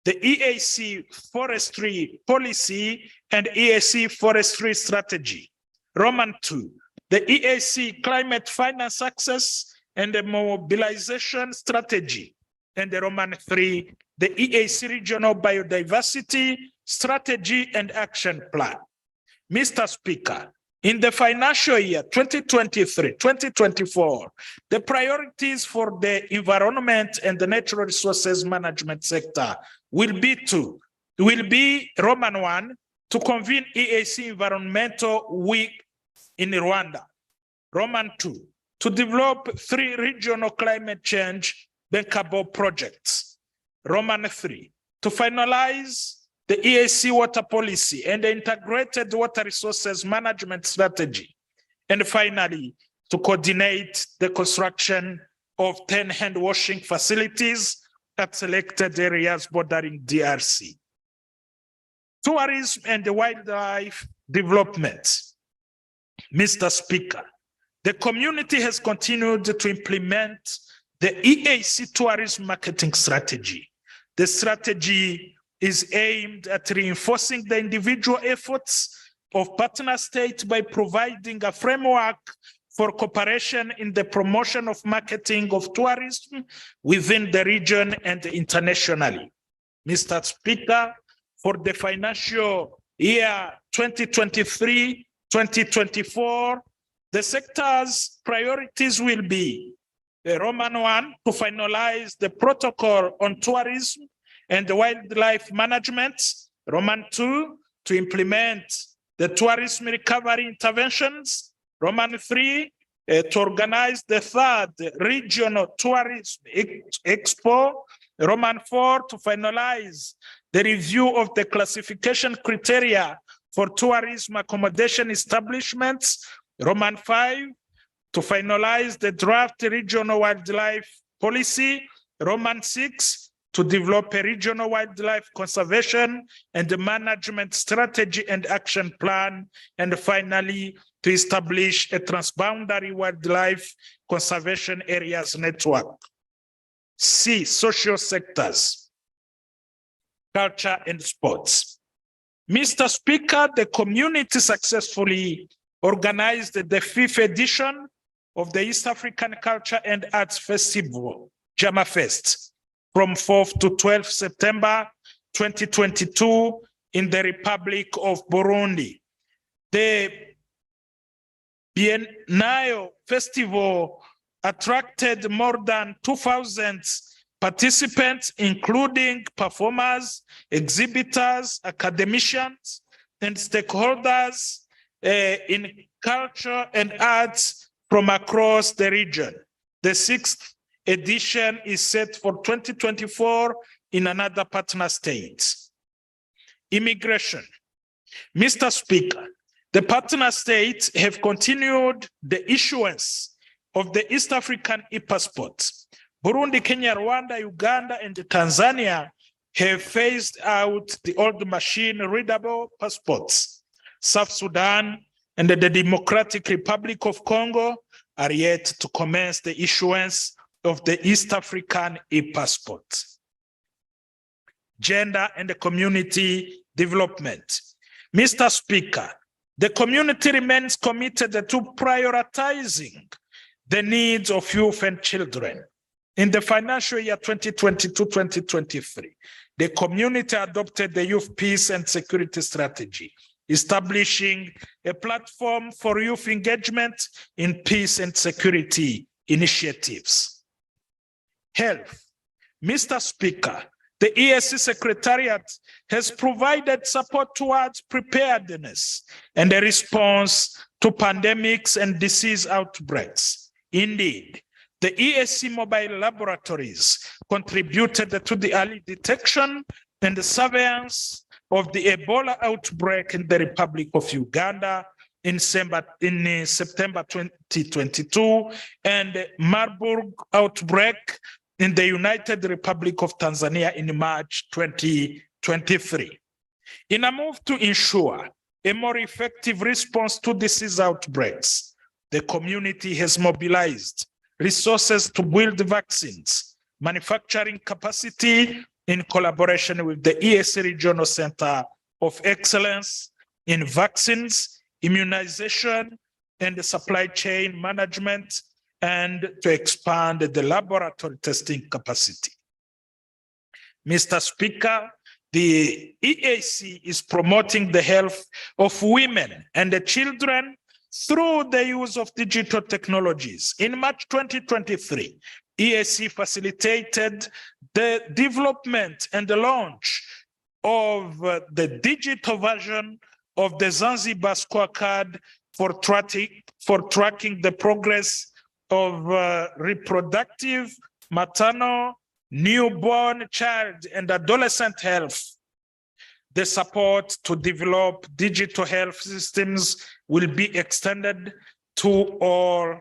the EAC forestry policy and EAC forestry strategy. Roman 2, the EAC climate finance access and the mobilization strategy. And the Roman 3, the EAC regional biodiversity strategy and action plan. Mr. Speaker, in the financial year 2023-2024, the priorities for the environment and the natural resources management sector will be Roman 1, to convene EAC Environmental Week in Rwanda. Roman 2, to develop 3 regional climate change bankable projects. Roman 3, to finalize the EAC water policy and the integrated water resources management strategy. And finally, to coordinate the construction of 10 hand washing facilities at selected areas bordering DRC. Tourism and wildlife development. Mr. Speaker, the community has continued to implement the EAC tourism marketing strategy. The strategy is aimed at reinforcing the individual efforts of partner states by providing a framework for cooperation in the promotion of marketing of tourism within the region and internationally. Mr. Speaker, for the financial year 2023-2024, the sector's priorities will be Roman 1, to finalize the protocol on tourism and wildlife management. Roman 2, to implement the tourism recovery interventions. Roman 3, to organize the 3rd regional tourism expo. Roman 4, to finalize the review of the classification criteria for tourism accommodation establishments. Roman 5, to finalize the draft regional wildlife policy. Roman 6, to develop a regional wildlife conservation and management strategy and action plan. And finally, to establish a transboundary wildlife conservation areas network. C, social sectors, culture and sports. Mr. Speaker, the community successfully organized the 5th edition of the East African Culture and Arts Festival, Jama Fest, from 4th to 12th September 2022 in the Republic of Burundi. The Biennial Festival attracted more than 2,000 participants, including performers, exhibitors, academicians, and stakeholders in culture and arts from across the region. The 6th edition is set for 2024 in another partner state. Immigration. Mr. Speaker, the partner states have continued the issuance of the East African e-passport. Burundi, Kenya, Rwanda, Uganda, and Tanzania have phased out the old machine-readable passports. South Sudan and the Democratic Republic of Congo are yet to commence the issuance of the East African e-passport. Gender and community development. Mr. Speaker, the community remains committed to prioritizing the needs of youth and children. In the financial year 2022-2023, the community adopted the Youth Peace and Security Strategy, establishing a platform for youth engagement in peace and security initiatives. Health. Mr. Speaker, the EAC Secretariat has provided support towards preparedness and a response to pandemics and disease outbreaks. Indeed, the EAC mobile laboratories contributed to the early detection and the surveillance of the Ebola outbreak in the Republic of Uganda in September 2022 and Marburg outbreak in the United Republic of Tanzania in March 2023. In a move to ensure a more effective response to disease outbreaks, the community has mobilized resources to build vaccines, manufacturing capacity in collaboration with the EAC Regional Center of Excellence in Vaccines, Immunization, and the Supply Chain Management, and to expand the laboratory testing capacity. Mr. Speaker, the EAC is promoting the health of women and the children through the use of digital technologies. In March 2023, EAC facilitated the development and the launch of the digital version of the Zanzibar scorecard for tracking the progress of reproductive, maternal, newborn, child, and adolescent health. The support to develop digital health systems will be extended to all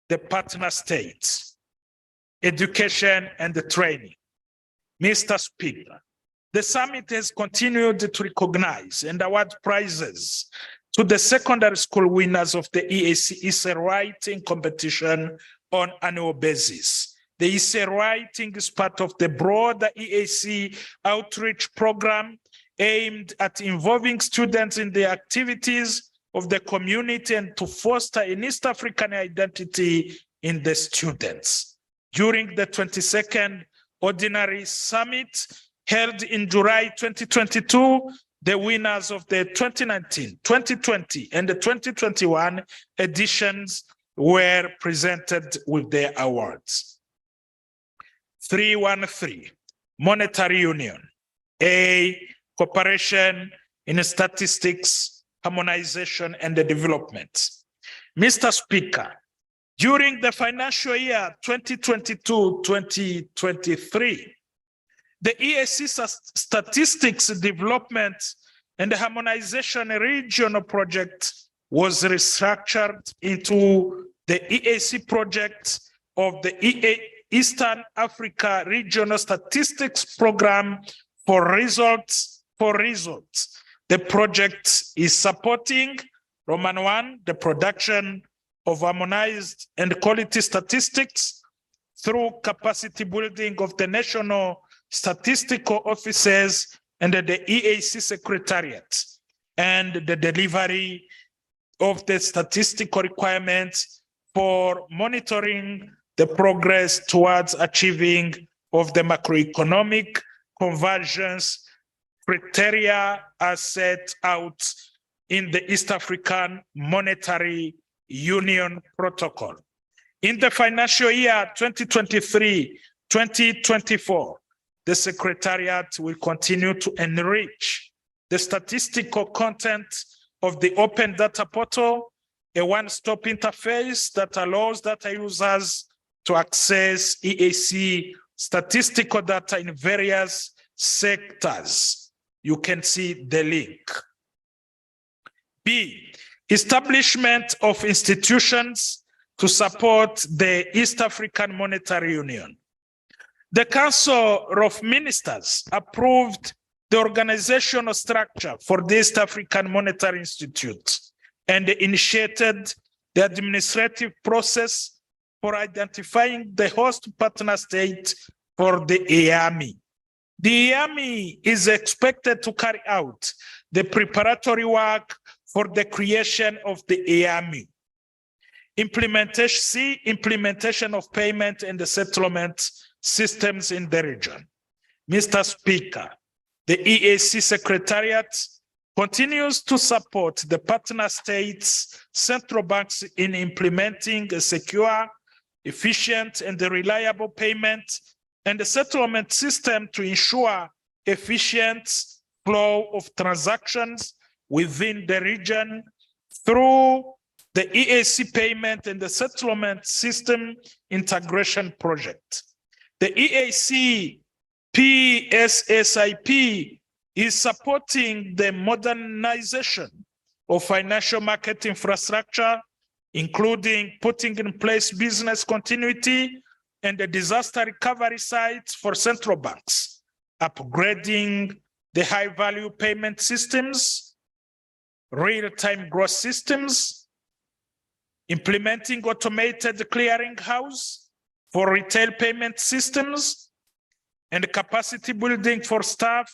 the partner states. Education and the training. Mr. Speaker, the summit has continued to recognize and award prizes to the secondary school winners of the EAC essay writing competition on annual basis. The essay writing is part of the broader EAC outreach program aimed at involving students in the activities of the community and to foster an East African identity in the students. During the 22nd Ordinary Summit held in July 2022, the winners of the 2019, 2020, and the 2021 editions were presented with their awards. 313, Monetary Union. A, Cooperation in Statistics, Harmonization, and the Development. Mr. Speaker, during the financial year 2022-2023, the EAC Statistics Development and Harmonization Regional Project was restructured into the EAC project of the Eastern Africa Regional Statistics Program for results. The project is supporting Roman 1, the production of harmonized and quality statistics through capacity building of the national statistical offices and the EAC Secretariat, and the delivery of the statistical requirements for monitoring the progress towards achieving of the macroeconomic convergence criteria as set out in the East African Monetary Union Protocol. In the financial year 2023-2024, the Secretariat will continue to enrich the statistical content of the Open Data Portal, a one-stop interface that allows data users to access EAC statistical data in various sectors. You can see the link. B, establishment of institutions to support the East African Monetary Union. The Council of Ministers approved the organizational structure for the East African Monetary Institute and initiated the administrative process for identifying the host partner state for the EAMI. The EAMI is expected to carry out the preparatory work for the creation of the EAMI. Implementation of payment and the settlement systems in the region. Mr. Speaker, the EAC Secretariat continues to support the partner states' central banks in implementing a secure, efficient, and reliable payment and the settlement system to ensure efficient flow of transactions within the region through the EAC payment and the settlement system integration project. The EAC PSSIP is supporting the modernization of financial market infrastructure, including putting in place business continuity and the disaster recovery sites for central banks, upgrading the high-value payment systems, real-time gross systems, implementing automated clearinghouse for retail payment systems, and capacity building for staff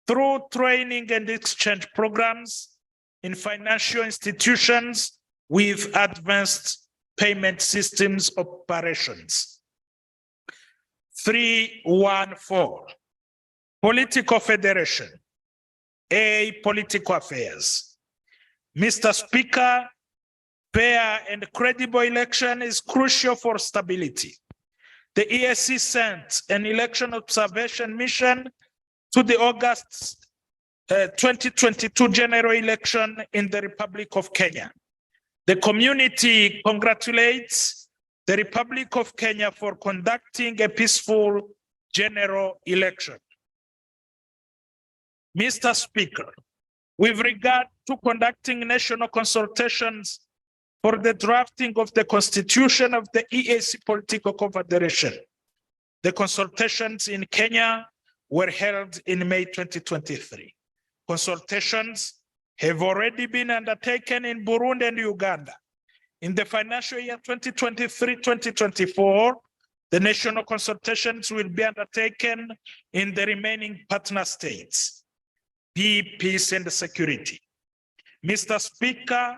through training and exchange programs in financial institutions with advanced payment systems operations. 314, Political Federation. A, Political Affairs. Mr. Speaker, fair and credible election is crucial for stability. The EAC sent an election observation mission to the August 2022 general election in the Republic of Kenya. The community congratulates the Republic of Kenya for conducting a peaceful general election. Mr. Speaker, with regard to conducting national consultations for the drafting of the Constitution of the EAC Political Confederation, the consultations in Kenya were held in May 2023. Consultations have already been undertaken in Burundi and Uganda. In the financial year 2023-2024, the national consultations will be undertaken in the remaining partner states. Peace and security. Mr. Speaker,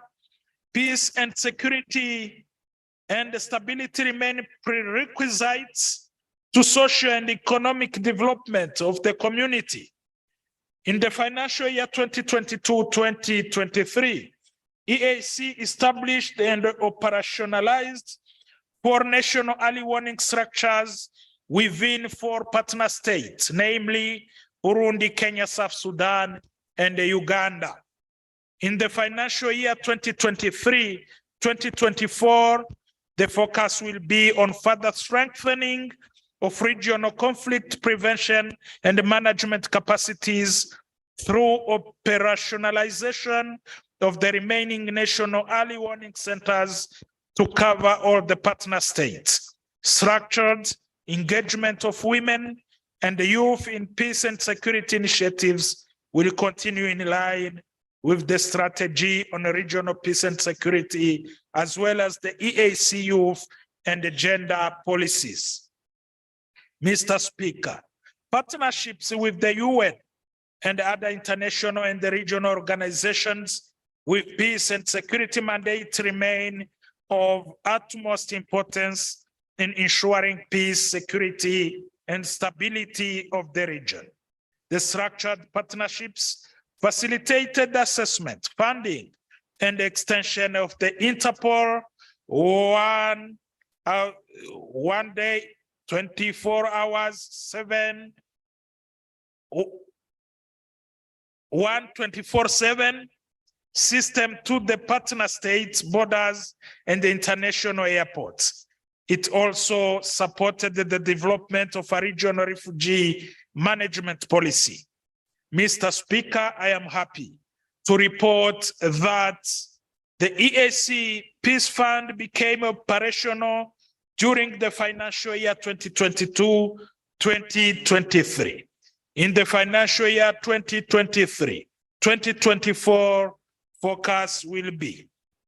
peace and security and stability remain prerequisites to social and economic development of the community. In the financial year 2022-2023, EAC established and operationalized 4 national early warning structures within 4 partner states, namely Burundi, Kenya, South Sudan, and Uganda. In the financial year 2023-2024, the focus will be on further strengthening of regional conflict prevention and management capacities through operationalization of the remaining national early warning centers to cover all the partner states. Structured engagement of women and the youth in peace and security initiatives will continue in line with the strategy on regional peace and security, as well as the EAC youth and the gender policies. Mr. Speaker, partnerships with the UN and other international and the regional organizations with peace and security mandates remain of utmost importance in ensuring peace, security, and stability of the region. The structured partnerships facilitated assessment, funding, and extension of the Interpol one day, 24 hours, 24/7 system to the partner states, borders, and the international airports. It also supported the development of a regional refugee management policy. Mr. Speaker, I am happy to report that the EAC Peace Fund became operational during the financial year 2022-2023. In the financial year 2023-2024, focus will be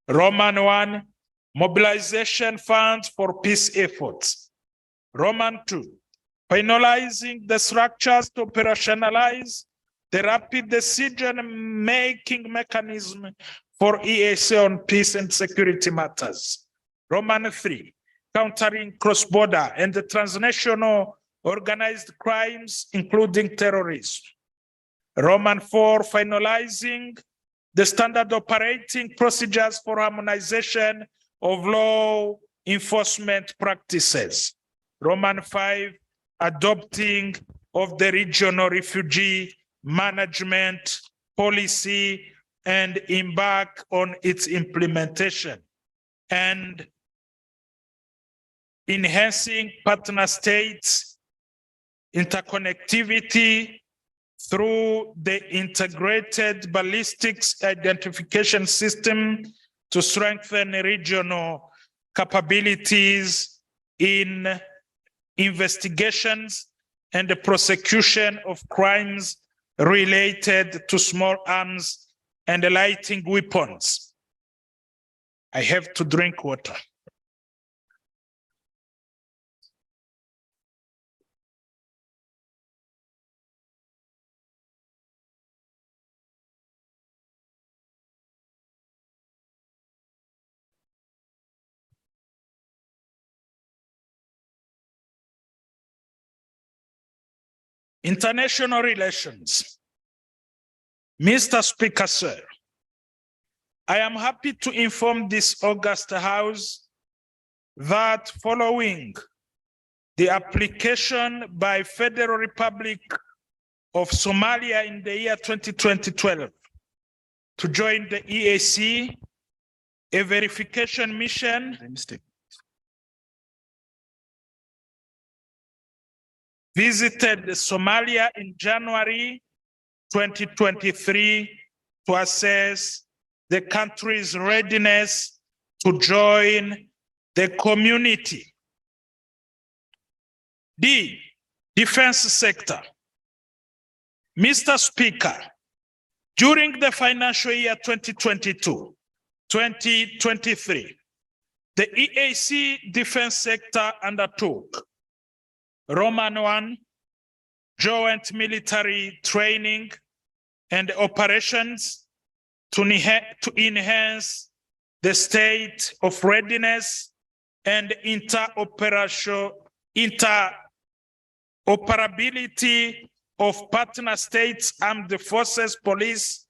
Roman 1, mobilization funds for peace efforts. Roman 2, finalizing the structures to operationalize the rapid decision-making mechanism for EAC on peace and security matters. Roman 3, countering cross-border and the transnational organized crimes, including terrorism. Roman 4, finalizing the standard operating procedures for harmonization of law enforcement practices. Roman 5, adopting of the regional refugee management policy and embark on its implementation. And enhancing partner states' interconnectivity through the integrated ballistics identification system to strengthen regional capabilities in investigations and the prosecution of crimes related to small arms and lighting weapons. I have to drink water. International relations. Mr. Speaker, sir, I am happy to inform this August House that following the application by Federal Republic of Somalia in the year 2012 to join the EAC, a verification mission visited Somalia in January 2023 to assess the country's readiness to join the community. D, defense sector. Mr. Speaker, during the financial year 2022-2023, the EAC defense sector undertook Roman 1, joint military training and operations to enhance the state of readiness and interoperability of partner states, armed forces, police,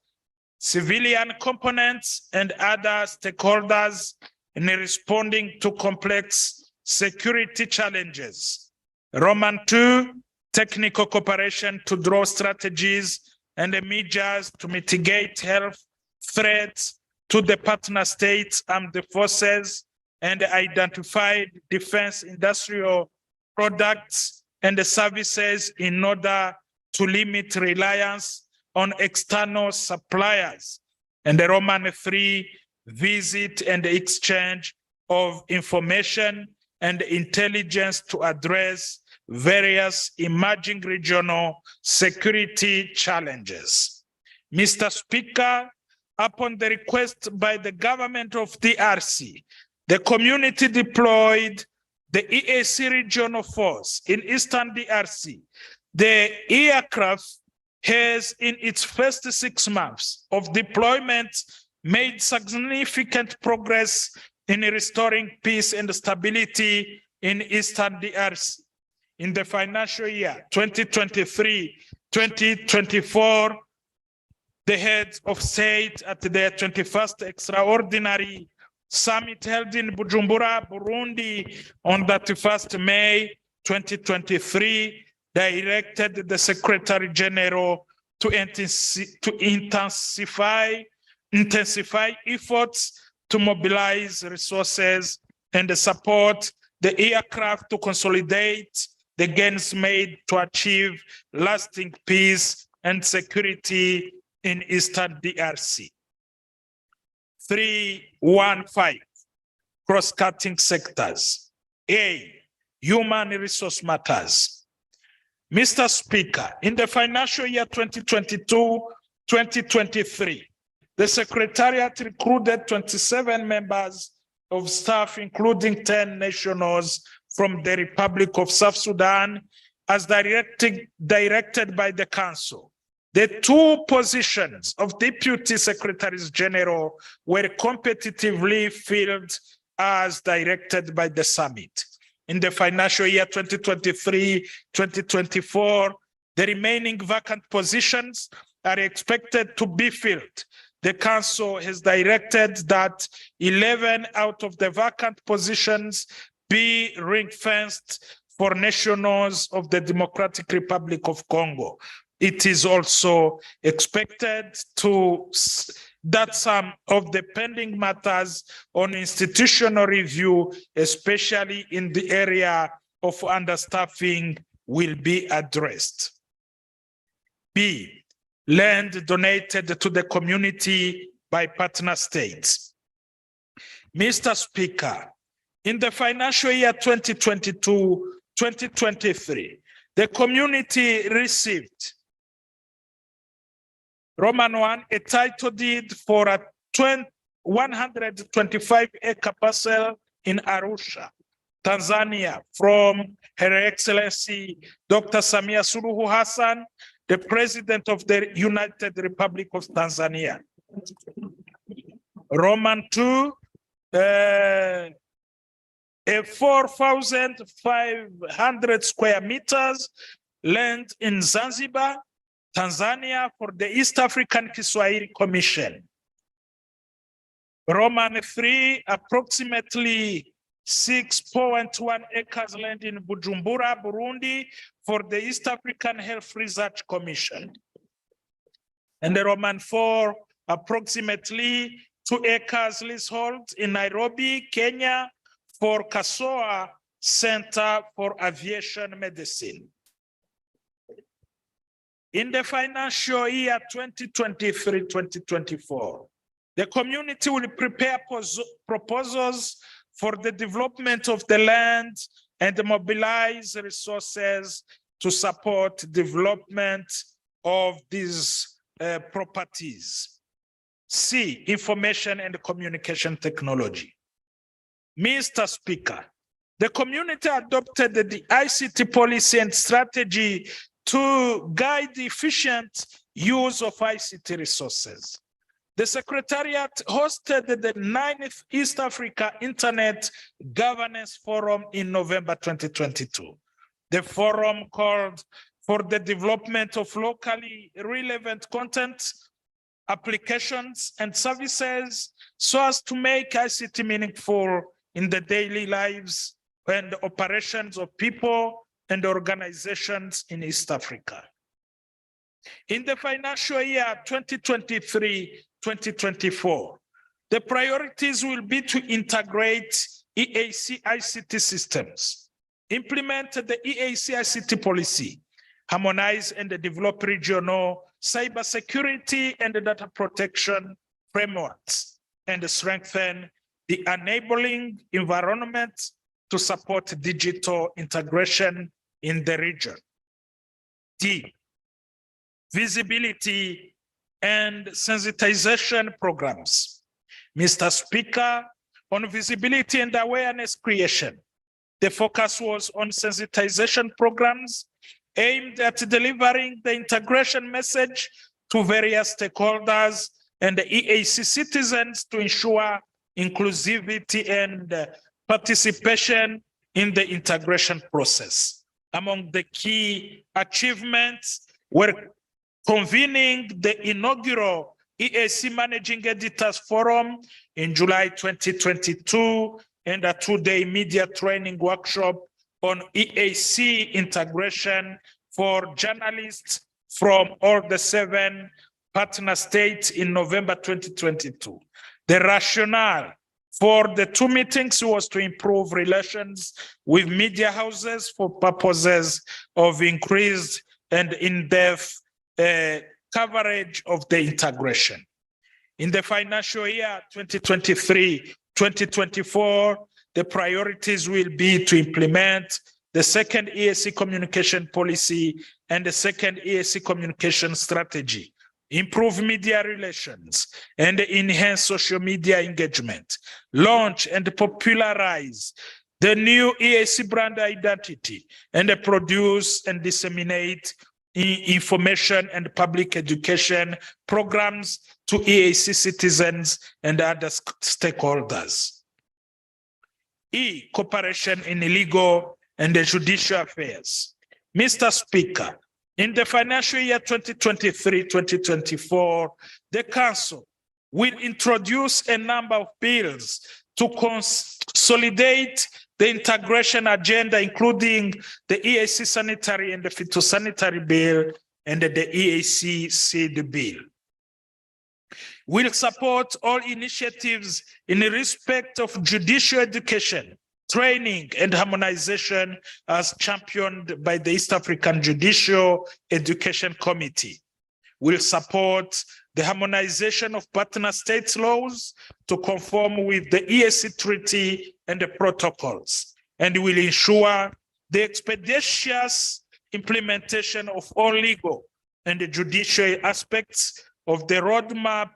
civilian components, and other stakeholders in responding to complex security challenges. Roman 2, technical cooperation to draw strategies and measures to mitigate health threats to the partner states, armed forces, and identified defense industrial products and services in order to limit reliance on external suppliers. And the Roman 3, visit and exchange of information and intelligence to address various emerging regional security challenges. Mr. Speaker, upon the request by the government of DRC, the community deployed the EAC regional force in Eastern DRC. The aircraft has, in its first 6 months of deployment, made significant progress in restoring peace and stability in Eastern DRC. In the financial year 2023-2024, the heads of state at their 21st extraordinary summit held in Bujumbura, Burundi on the 31st May 2023, directed the Secretary General to intensify efforts to mobilize resources and support the aircraft to consolidate the gains made to achieve lasting peace and security in Eastern DRC. 315, cross-cutting sectors. A, human resource matters. Mr. Speaker, in the financial year 2022-2023, the Secretariat recruited 27 members of staff, including 10 nationals from the Republic of South Sudan, as directed by the Council. The 2 positions of Deputy Secretaries General were competitively filled as directed by the summit. In the financial year 2023-2024, the remaining vacant positions are expected to be filled. The Council has directed that 11 out of the vacant positions be ring-fenced for nationals of the Democratic Republic of Congo. It is also expected that some of the pending matters on institutional review, especially in the area of understaffing, will be addressed. B, land donated to the community by partner states. Mr. Speaker, in the financial year 2022-2023, the community received Roman 1, a title deed for a 125-acre parcel in Arusha, Tanzania, from Her Excellency Dr. Samia Suluhu Hassan, the President of the United Republic of Tanzania. Roman 2, a 4,500 square meters land in Zanzibar, Tanzania, for the East African Kiswahili Commission. Roman 3, approximately 6.1 acres land in Bujumbura, Burundi, for the East African Health Research Commission. And the Roman 4, approximately 2 acres leasehold in Nairobi, Kenya, for Kasoa Center for Aviation Medicine. In the financial year 2023-2024, the community will prepare proposals for the development of the land and mobilize resources to support development of these properties. C, information and communication technology. Mr. Speaker, the community adopted the ICT policy and strategy to guide the efficient use of ICT resources. The Secretariat hosted the 9th East Africa Internet Governance Forum in November 2022. The forum called for the development of locally relevant content, applications, and services so as to make ICT meaningful in the daily lives and operations of people and organizations in East Africa. In the financial year 2023-2024, the priorities will be to integrate EAC ICT systems, implement the EAC ICT policy, harmonize and develop regional cybersecurity and data protection frameworks, and strengthen the enabling environment to support digital integration in the region. D, visibility and sensitization programs. Mr. Speaker, on visibility and awareness creation, the focus was on sensitization programs aimed at delivering the integration message to various stakeholders and the EAC citizens to ensure inclusivity and participation in the integration process. Among the key achievements were convening the inaugural EAC Managing Editors Forum in July 2022 and a 2-day media training workshop on EAC integration for journalists from all the 7 partner states in November 2022. The rationale for the 2 meetings was to improve relations with media houses for purposes of increased and in-depth coverage of the integration. In the financial year 2023-2024, the priorities will be to implement the 2nd EAC communication policy and the 2nd EAC communication strategy, improve media relations and enhance social media engagement, launch and popularize the new EAC brand identity, and produce and disseminate information and public education programs to EAC citizens and other stakeholders. E, cooperation in legal and judicial affairs. Mr. Speaker, in the financial year 2023-2024, the Council will introduce a number of bills to consolidate the integration agenda, including the EAC sanitary and the phytosanitary bill and the EAC seed bill. We'll support all initiatives in respect of judicial education, training, and harmonization as championed by the East African Judicial Education Committee. We'll support the harmonization of partner states' laws to conform with the EAC Treaty and the protocols, and will ensure the expeditious implementation of all legal and judicial aspects of the roadmap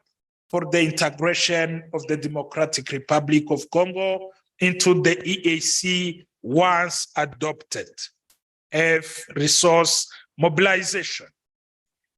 for the integration of the Democratic Republic of Congo into the EAC once adopted. F, resource mobilization.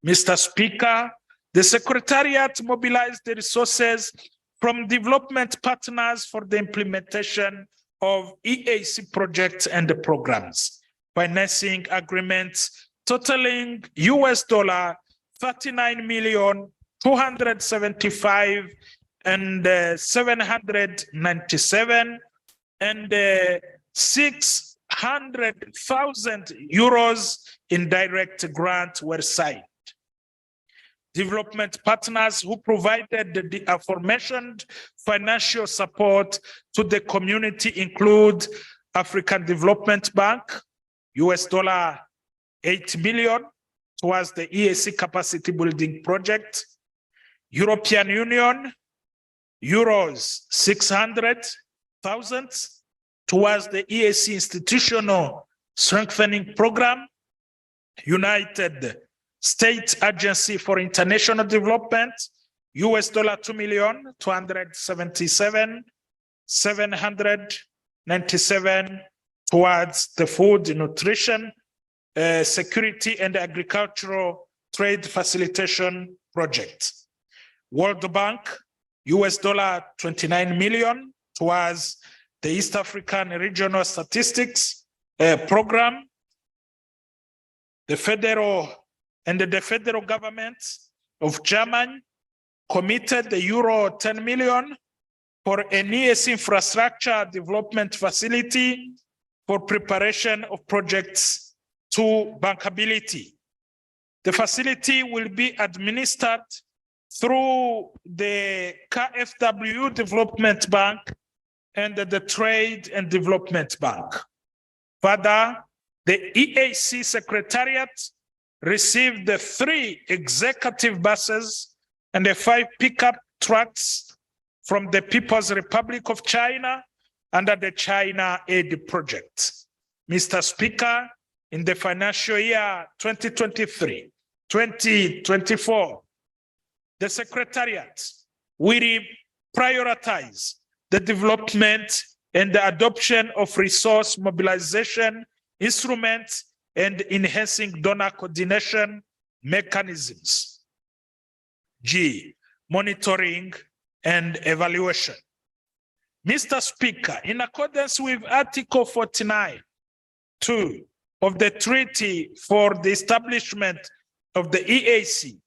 Mr. Speaker, the Secretariat mobilized the resources from development partners for the implementation of EAC projects and programs, financing agreements totaling $39,275,797 and 600,000 euros in direct grant were signed. Development partners who provided the aforementioned financial support to the community include African Development Bank, $8 million towards the EAC capacity building project, European Union, euros 600,000 towards the EAC institutional strengthening program, United States Agency for International Development, $2,277,797 towards the food, nutrition, security and agricultural trade facilitation project. World Bank, $29 million towards the East African Regional Statistics Program. The federal government of Germany committed the euro 10 million for an EAC infrastructure development facility for preparation of projects to bankability. The facility will be administered through the KfW Development Bank and the Trade and Development Bank. Further, the EAC Secretariat received the 3 executive buses and the 5 pickup trucks from the People's Republic of China under the China Aid Project. Mr. Speaker, in the financial year 2023-2024, the Secretariat will prioritize the development and the adoption of resource mobilization instruments and enhancing donor coordination mechanisms. G, monitoring and evaluation. Mr. Speaker, in accordance with Article 49(2) of the Treaty for the Establishment of the EAC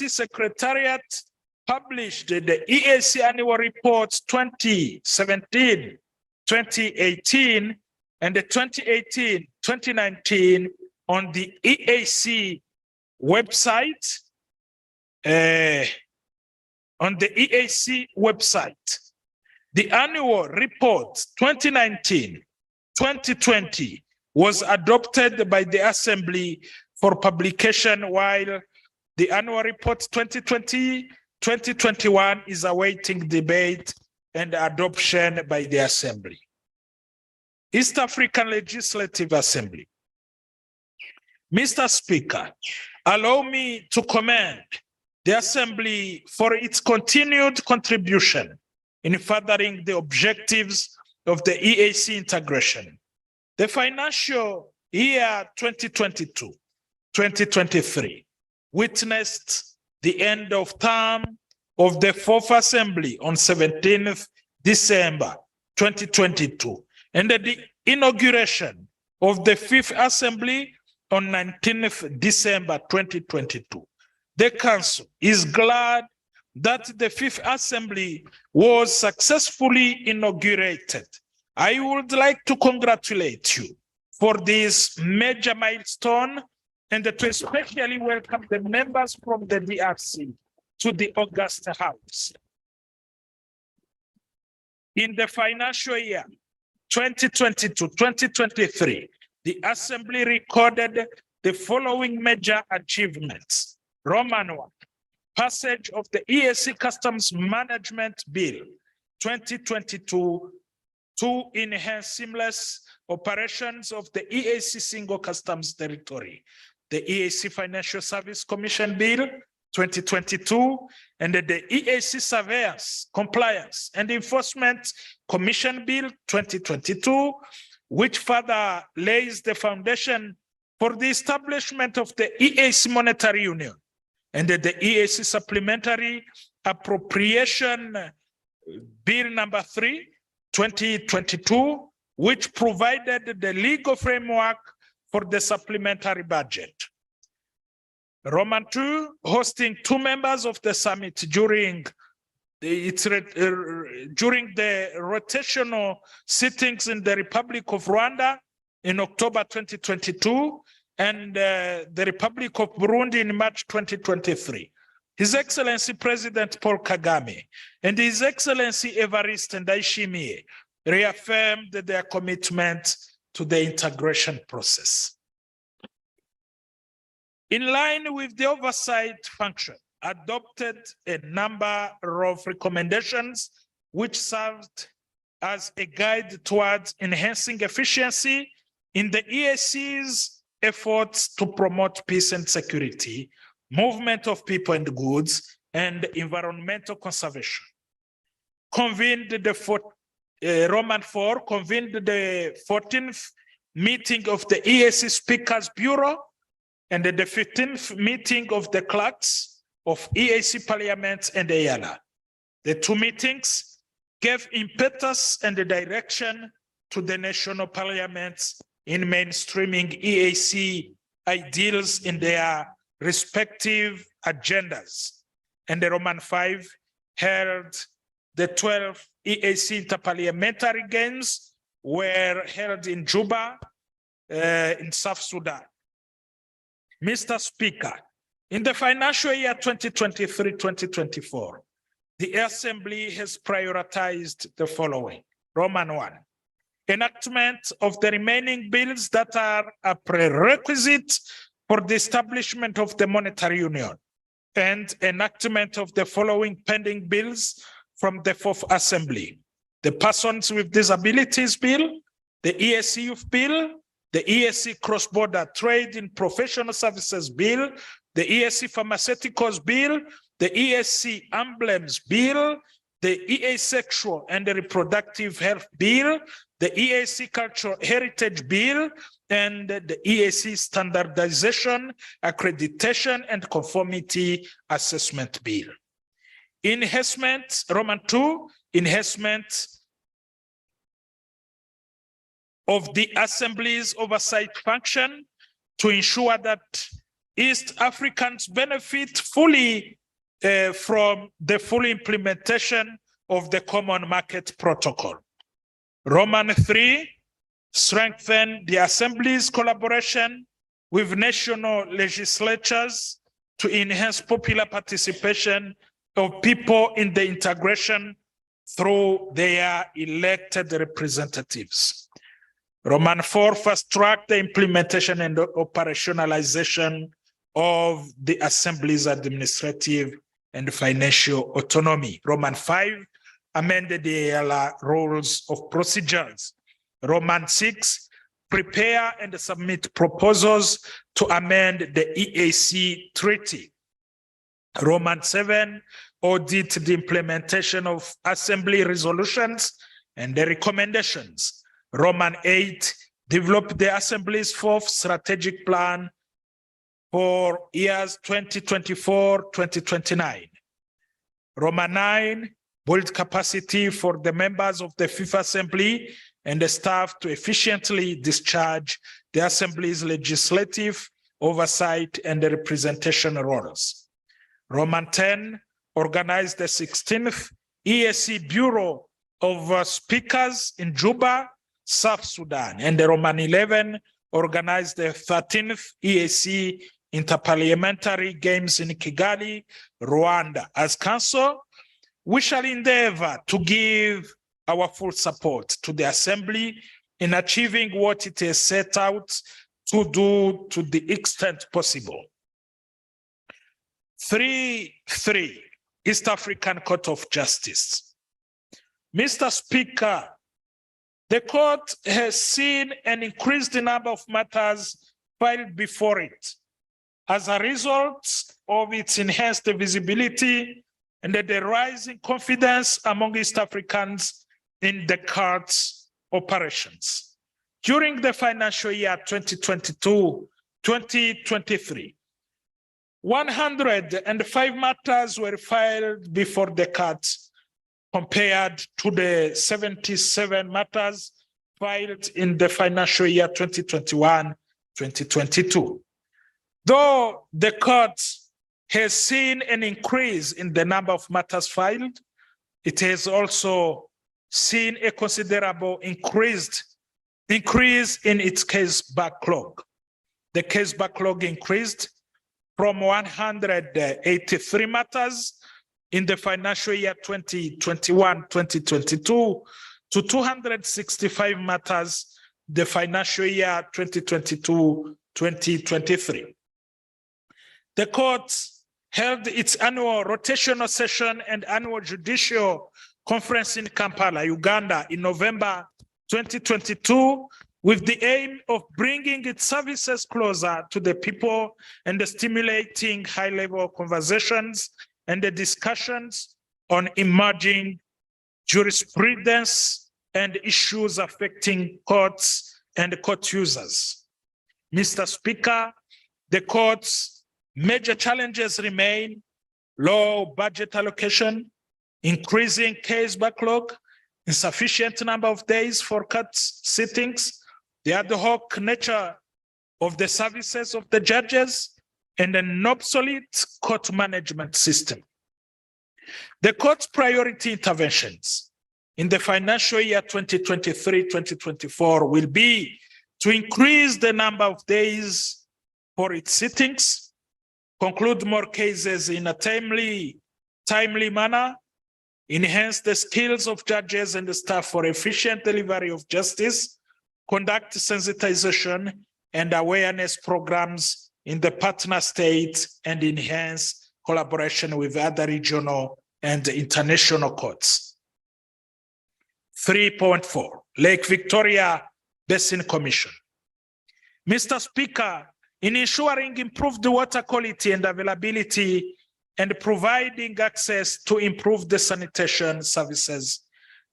Secretariat published the EAC Annual Reports 2017, 2018, and the 2018-2019 on the EAC website. The annual report 2019-2020 was adopted by the Assembly for publication, while the annual report 2020-2021 is awaiting debate and adoption by the Assembly. East African Legislative Assembly. Mr. Speaker, allow me to commend the Assembly for its continued contribution in furthering the objectives of the EAC integration. The financial year 2022-2023 witnessed the end of term of the 4th Assembly on 17th December 2022 and the inauguration of the 5th Assembly on 19th December 2022. The Council is glad that the 5th Assembly was successfully inaugurated. I would like to congratulate you for this major milestone and to especially welcome the members from the DRC to the August House. In the financial year 2022-2023, the Assembly recorded the following major achievements. Roman 1, passage of the EAC Customs Management Bill 2022 to enhance seamless operations of the EAC Single Customs Territory. The EAC Financial Service Commission Bill 2022 and the EAC Surveillance, Compliance and Enforcement Commission Bill 2022, which further lays the foundation for the establishment of the EAC Monetary Union and the EAC Supplementary Appropriation Bill number 3, 2022, which provided the legal framework for the supplementary budget. Roman 2, hosting 2 members of the summit during during the rotational sittings in the Republic of Rwanda in October 2022 and the Republic of Burundi in March 2023. His Excellency President Paul Kagame and His Excellency Evariste Ndayishimiye reaffirmed their commitment to the integration process. In line with the oversight function, adopted a number of recommendations which served as a guide towards enhancing efficiency in the EAC's efforts to promote peace and security, movement of people and goods, and environmental conservation. Roman 4 convened the 14th meeting of the EAC Speakers Bureau and the 15th meeting of the clerks of EAC Parliament and Eala. The two meetings gave impetus and the direction to the national parliaments in mainstreaming EAC ideals in their respective agendas. And the Roman 5 held the 12th EAC Interparliamentary Games were held in Juba, in South Sudan. Mr. Speaker, in the financial year 2023-2024, the Assembly has prioritized the following. Roman 1, enactment of the remaining bills that are a prerequisite for the establishment of the monetary union, and enactment of the following pending bills from the Fourth Assembly: the Persons with Disabilities Bill, the EAC Youth Bill, the EAC Cross-Border Trade in Professional Services Bill, the EAC Pharmaceuticals Bill, the EAC Emblems Bill, the EAC Sexual and Reproductive Health Bill, the EAC Cultural Heritage Bill, and the EAC Standardization, Accreditation, and Conformity Assessment Bill. Enhancement, Roman 2, enhancement of the Assembly's oversight function to ensure that East Africans benefit fully from the full implementation of the Common Market Protocol. Roman 3, strengthen the Assembly's collaboration with national legislatures to enhance popular participation of people in the integration through their elected representatives. Roman 4, fast-track the implementation and operationalization of the Assembly's administrative and financial autonomy. Roman 5, amended the Eala rules of procedures. Roman 6, prepare and submit proposals to amend the EAC treaty. Roman 7, audit the implementation of Assembly resolutions and the recommendations. Roman 8, develop the Assembly's fourth strategic plan for years 2024-2029. Roman 9, build capacity for the members of the Fifth Assembly and the staff to efficiently discharge the Assembly's legislative oversight and the representation roles. Roman 10, organize the 16th EAC Bureau of Speakers in Juba, South Sudan. And the Roman 11, organize the 13th EAC Interparliamentary Games in Kigali, Rwanda. As Council, we shall endeavor to give our full support to the Assembly in achieving what it has set out to do to the extent possible. 3.3, East African Court of Justice. Mr. Speaker, the court has seen an increased number of matters filed before it as a result of its enhanced visibility and the rising confidence among East Africans in the court's operations. During the financial year 2022-2023, 105 matters were filed before the court, compared to the 77 matters filed in the financial year 2021-2022. Though the court has seen an increase in the number of matters filed, it has also seen a considerable increase in its case backlog. The case backlog increased from 183 matters in the financial year 2021-2022 to 265 matters the financial year 2022-2023. The court held its annual rotational session and annual judicial conference in Kampala, Uganda in November 2022 with the aim of bringing its services closer to the people and stimulating high-level conversations and the discussions on emerging jurisprudence and issues affecting courts and court users. Mr. Speaker, the court's major challenges remain low budget allocation, increasing case backlog, insufficient number of days for court sittings, the ad hoc nature of the services of the judges, and an obsolete court management system. The court's priority interventions in the financial year 2023-2024 will be to increase the number of days for its sittings, conclude more cases in a timely manner, enhance the skills of judges and the staff for efficient delivery of justice, conduct sensitization and awareness programs in the partner states, and enhance collaboration with other regional and international courts. 3.4, Lake Victoria Basin Commission. Mr. Speaker, in ensuring improved water quality and availability and providing access to improve the sanitation services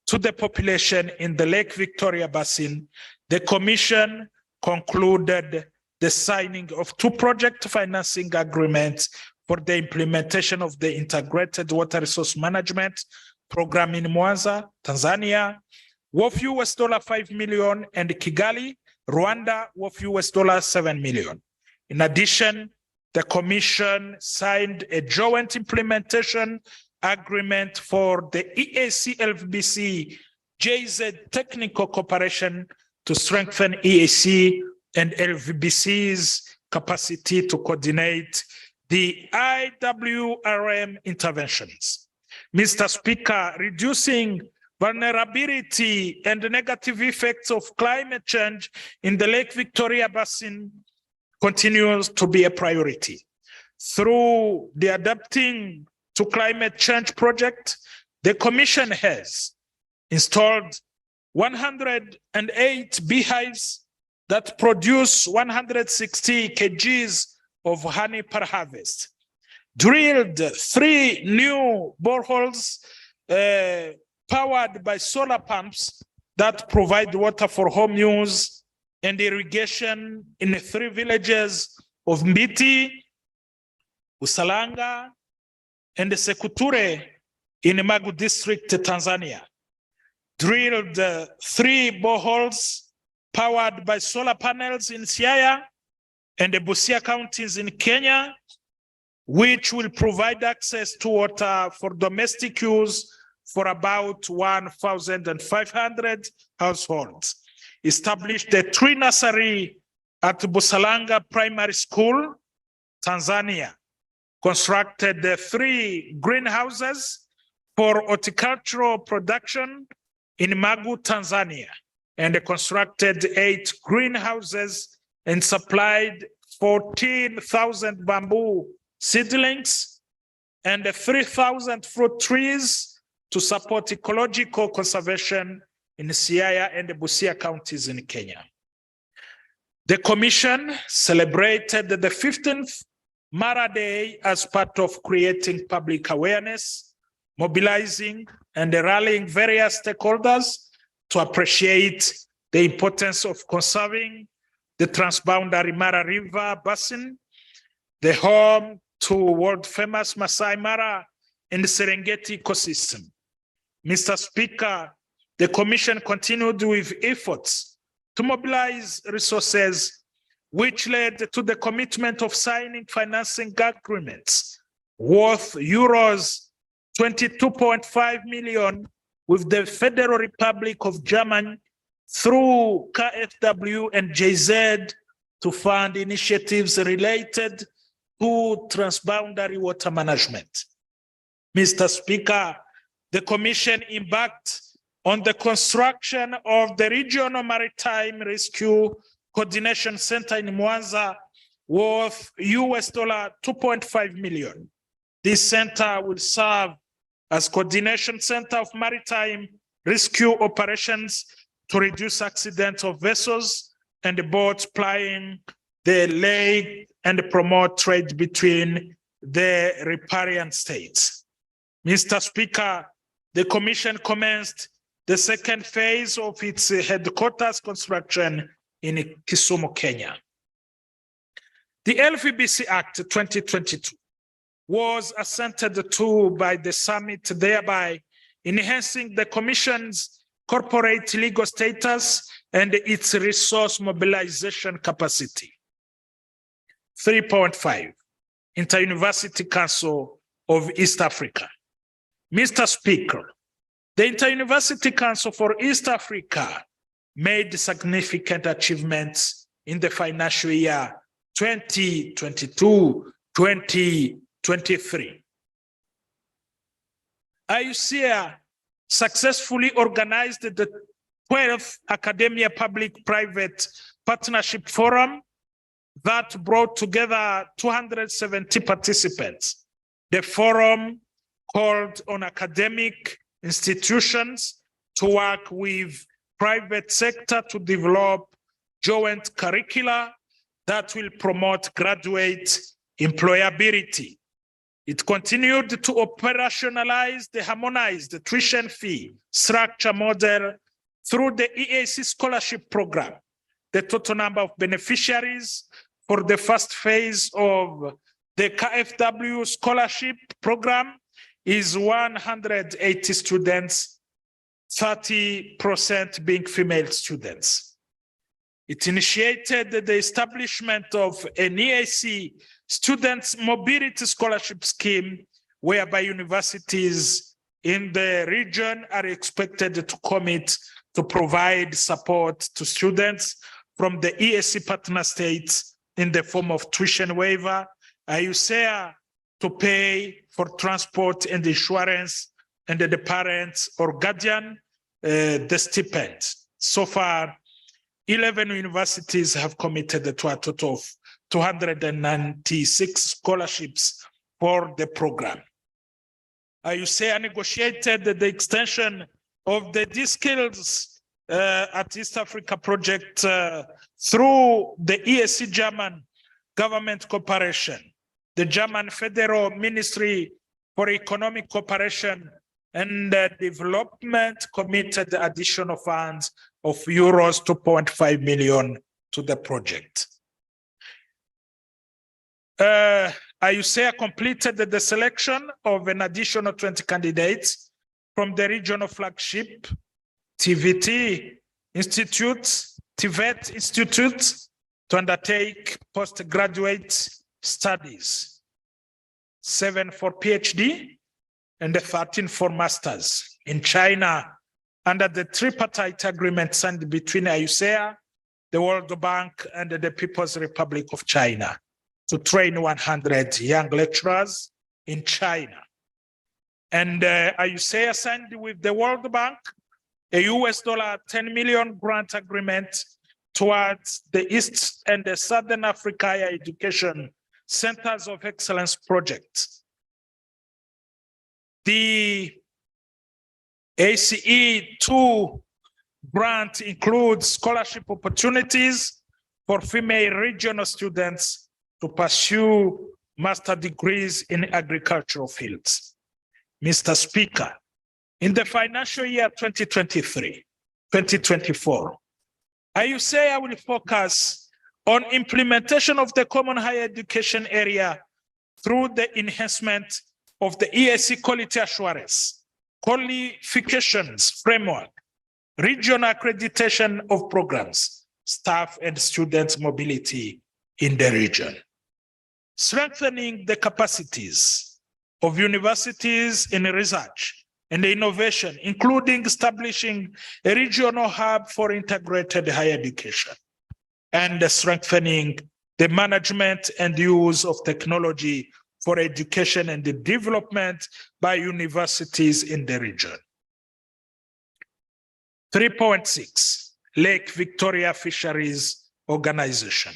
to the population in the Lake Victoria Basin, the Commission concluded the signing of 2 project financing agreements for the implementation of the Integrated Water Resource Management Program in Mwanza, Tanzania, worth $5 million, and Kigali, Rwanda, worth $7 million. In addition, the Commission signed a joint implementation agreement for the EAC LVBC JZ technical cooperation to strengthen EAC and LVBC's capacity to coordinate the IWRM interventions. Mr. Speaker, reducing vulnerability and negative effects of climate change in the Lake Victoria Basin continues to be a priority. Through the Adapting to Climate Change project, the Commission has installed 108 beehives that produce 160 kgs of honey per harvest, drilled 3 new boreholes powered by solar pumps that provide water for home use and irrigation in 3 villages of Mbiti, Usalanga, and Sekuture in Magu district, Tanzania. Drilled 3 boreholes powered by solar panels in Siaya and the Busia counties in Kenya, which will provide access to water for domestic use for about 1,500 households. Established a tree nursery at Busalanga Primary School, Tanzania. Constructed 3 greenhouses for horticultural production in Magu, Tanzania, and constructed 8 greenhouses and supplied 14,000 bamboo seedlings and 3,000 fruit trees to support ecological conservation in Siaya and Busia counties in Kenya. The Commission celebrated the 15th Mara Day as part of creating public awareness, mobilizing and rallying various stakeholders to appreciate the importance of conserving the transboundary Mara River Basin, the home to world-famous Masai Mara and the Serengeti ecosystem. Mr. Speaker, the Commission continued with efforts to mobilize resources, which led to the commitment of signing financing agreements worth 22.5 million with the Federal Republic of Germany through KfW and JZ to fund initiatives related to transboundary water management. Mr. Speaker, the Commission embarked on the construction of the Regional Maritime Rescue Coordination Center in Mwanza worth $2.5 million. This center will serve as coordination center of maritime rescue operations to reduce accidents of vessels and the boats plying the lake and promote trade between the riparian states. Mr. Speaker, the Commission commenced the second phase of its headquarters construction in Kisumu, Kenya. The LVBC Act 2022 was assented to by the summit, thereby enhancing the Commission's corporate legal status and its resource mobilization capacity. 3.5, Inter-University Council of East Africa. Mr. Speaker, the Inter-University Council for East Africa made significant achievements in the financial year 2022-2023. IUCA successfully organized the 12th Academia Public-Private Partnership Forum that brought together 270 participants. The forum called on academic institutions to work with private sector to develop joint curricula that will promote graduate employability. It continued to operationalize the harmonized tuition fee structure model through the EAC scholarship program. The total number of beneficiaries for the first phase of the KfW scholarship program is 180 students, 30% being female students. It initiated the establishment of an EAC Students Mobility Scholarship Scheme, whereby universities in the region are expected to commit to provide support to students from the EAC partner states in the form of tuition waiver, IUCA to pay for transport and insurance, and the parents or guardian the stipend. So far, 11 universities have committed to a total of 296 scholarships for the program. IUCA negotiated the extension of the D-Skills at East Africa project through the EAC German government cooperation. The German Federal Ministry for Economic Cooperation and Development committed additional funds of euros 2.5 million to the project. IUCA completed the selection of an additional 20 candidates from the regional flagship TVT institutes, TVET institutes to undertake postgraduate studies, 7 for PhD and 13 for masters in China under the tripartite agreement signed between IUCA, the World Bank, and the People's Republic of China to train 100 young lecturers in China. And IUCA signed with the World Bank a $10 million grant agreement towards the East and the Southern Africa Higher Education Centers of Excellence project. The ACE2 grant includes scholarship opportunities for female regional students to pursue master degrees in agricultural fields. Mr. Speaker, in the financial year 2023-2024, IUCA will focus on implementation of the common higher education area through the enhancement of the EAC quality assurance, qualifications framework, regional accreditation of programs, staff and student mobility in the region. Strengthening the capacities of universities in research and innovation, including establishing a regional hub for integrated higher education and strengthening the management and use of technology for education and the development by universities in the region. 3.6, Lake Victoria Fisheries Organization.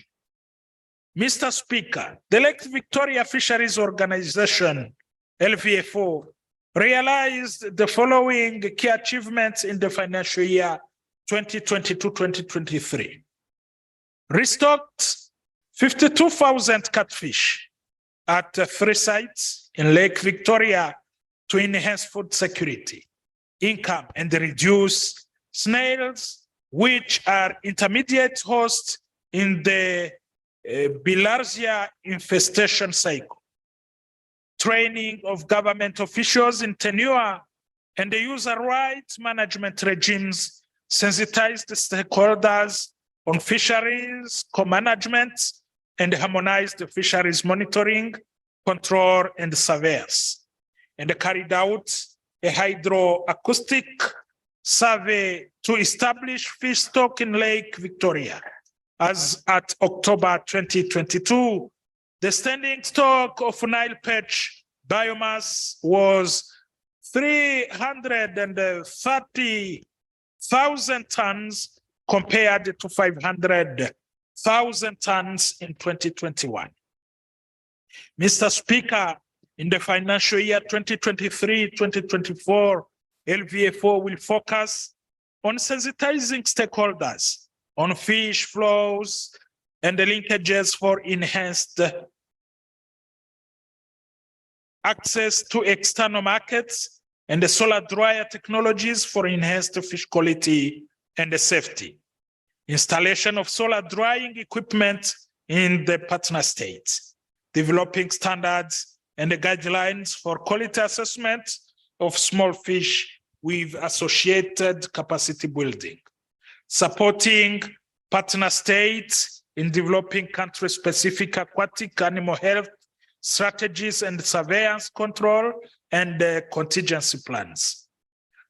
Mr. Speaker, the Lake Victoria Fisheries Organization, LVFO, realized the following key achievements in the financial year 2022-2023. Restocked 52,000 catfish at 3 sites in Lake Victoria to enhance food security, income, and reduce snails, which are intermediate hosts in the bilharzia infestation cycle. Training of government officials in tenure and the user rights management regimes sensitized stakeholders on fisheries co-management and harmonized the fisheries monitoring, control, and surveillance, and carried out a hydroacoustic survey to establish fish stock in Lake Victoria. As at October 2022, the standing stock of Nile perch biomass was 330,000 tons compared to 500,000 tons in 2021. Mr. Speaker, in the financial year 2023-2024, LVFO will focus on sensitizing stakeholders on fish flows and the linkages for enhanced access to external markets and the solar dryer technologies for enhanced fish quality and safety. Installation of solar drying equipment in the partner states, developing standards and the guidelines for quality assessment of small fish with associated capacity building, supporting partner states in developing country-specific aquatic animal health strategies and surveillance control and contingency plans,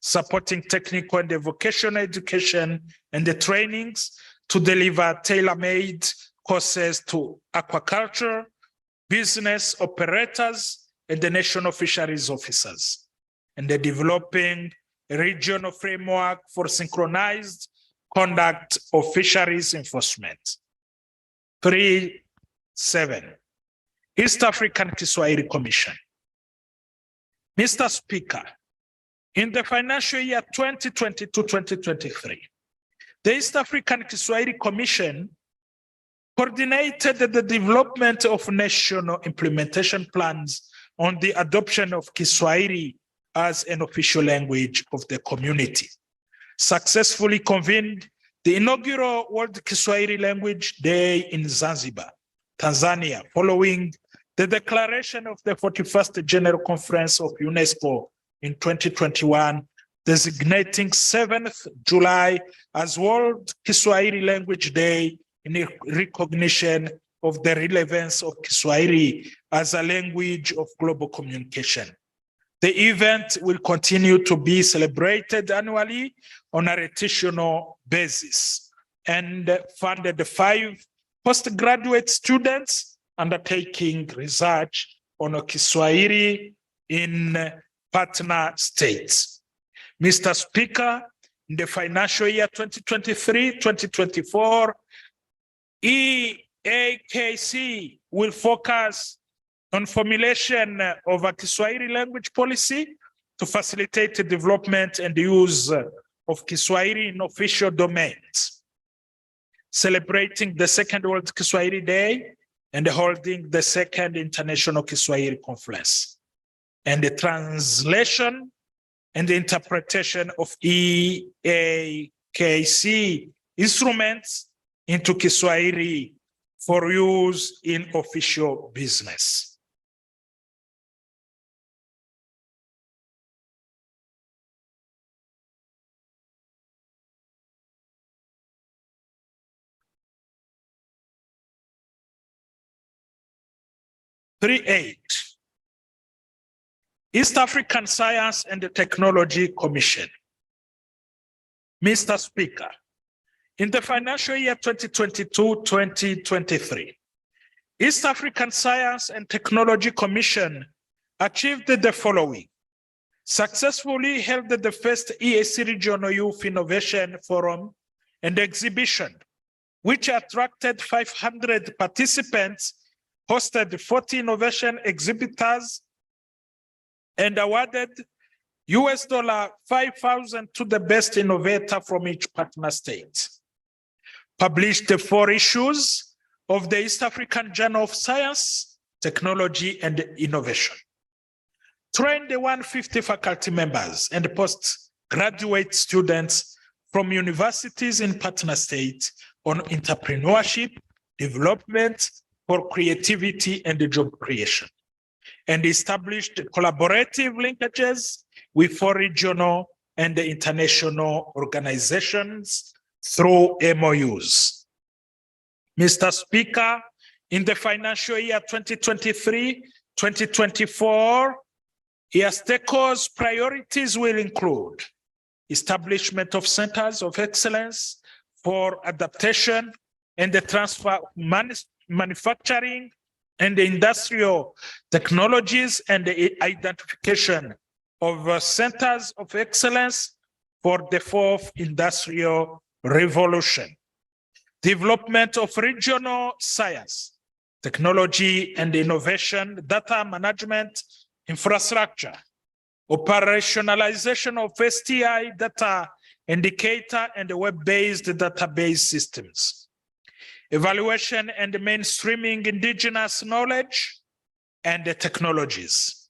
supporting technical and vocational education and the trainings to deliver tailor-made courses to aquaculture, business operators, and the national fisheries officers, and the developing a regional framework for synchronized conduct of fisheries enforcement. 3.7, East African Kiswahili Commission. Mr. Speaker, in the financial year 2022-2023, the East African Kiswahili Commission coordinated the development of national implementation plans on the adoption of Kiswahili as an official language of the community, successfully convened the inaugural World Kiswahili Language Day in Zanzibar, Tanzania, following the declaration of the 41st General Conference of UNESCO in 2021, designating 7th July as World Kiswahili Language Day in recognition of the relevance of Kiswahili as a language of global communication. The event will continue to be celebrated annually on a rotational basis and funded 5 postgraduate students undertaking research on Kiswahili in partner states. Mr. Speaker, in the financial year 2023-2024, EAKC will focus on formulation of a Kiswahili language policy to facilitate the development and use of Kiswahili in official domains, celebrating the 2nd World Kiswahili Day and holding the 2nd International Kiswahili Conference, and the translation and the interpretation of EAKC instruments into Kiswahili for use in official business. East African Science and Technology Commission. Mr. Speaker, in the financial year 2022-2023, East African Science and Technology Commission achieved the following: successfully held the first EAC Regional Youth Innovation Forum and Exhibition, which attracted 500 participants, hosted 40 innovation exhibitors, and awarded $5,000 to the best innovator from each partner state. Published 4 issues of the East African Journal of Science, Technology, and Innovation. Trained 150 faculty members and postgraduate students from universities in partner states on entrepreneurship, development for creativity and job creation, and established collaborative linkages with 4 regional and international organizations through MOUs. Mr. Speaker, in the financial year 2023-2024, IASTECO's priorities will include establishment of centers of excellence for adaptation and the transfer of manufacturing and industrial technologies, and the identification of centers of excellence for the 4th industrial revolution. Development of regional science, technology and innovation, data management infrastructure, operationalization of STI data indicator and web-based database systems, evaluation and mainstreaming indigenous knowledge and technologies,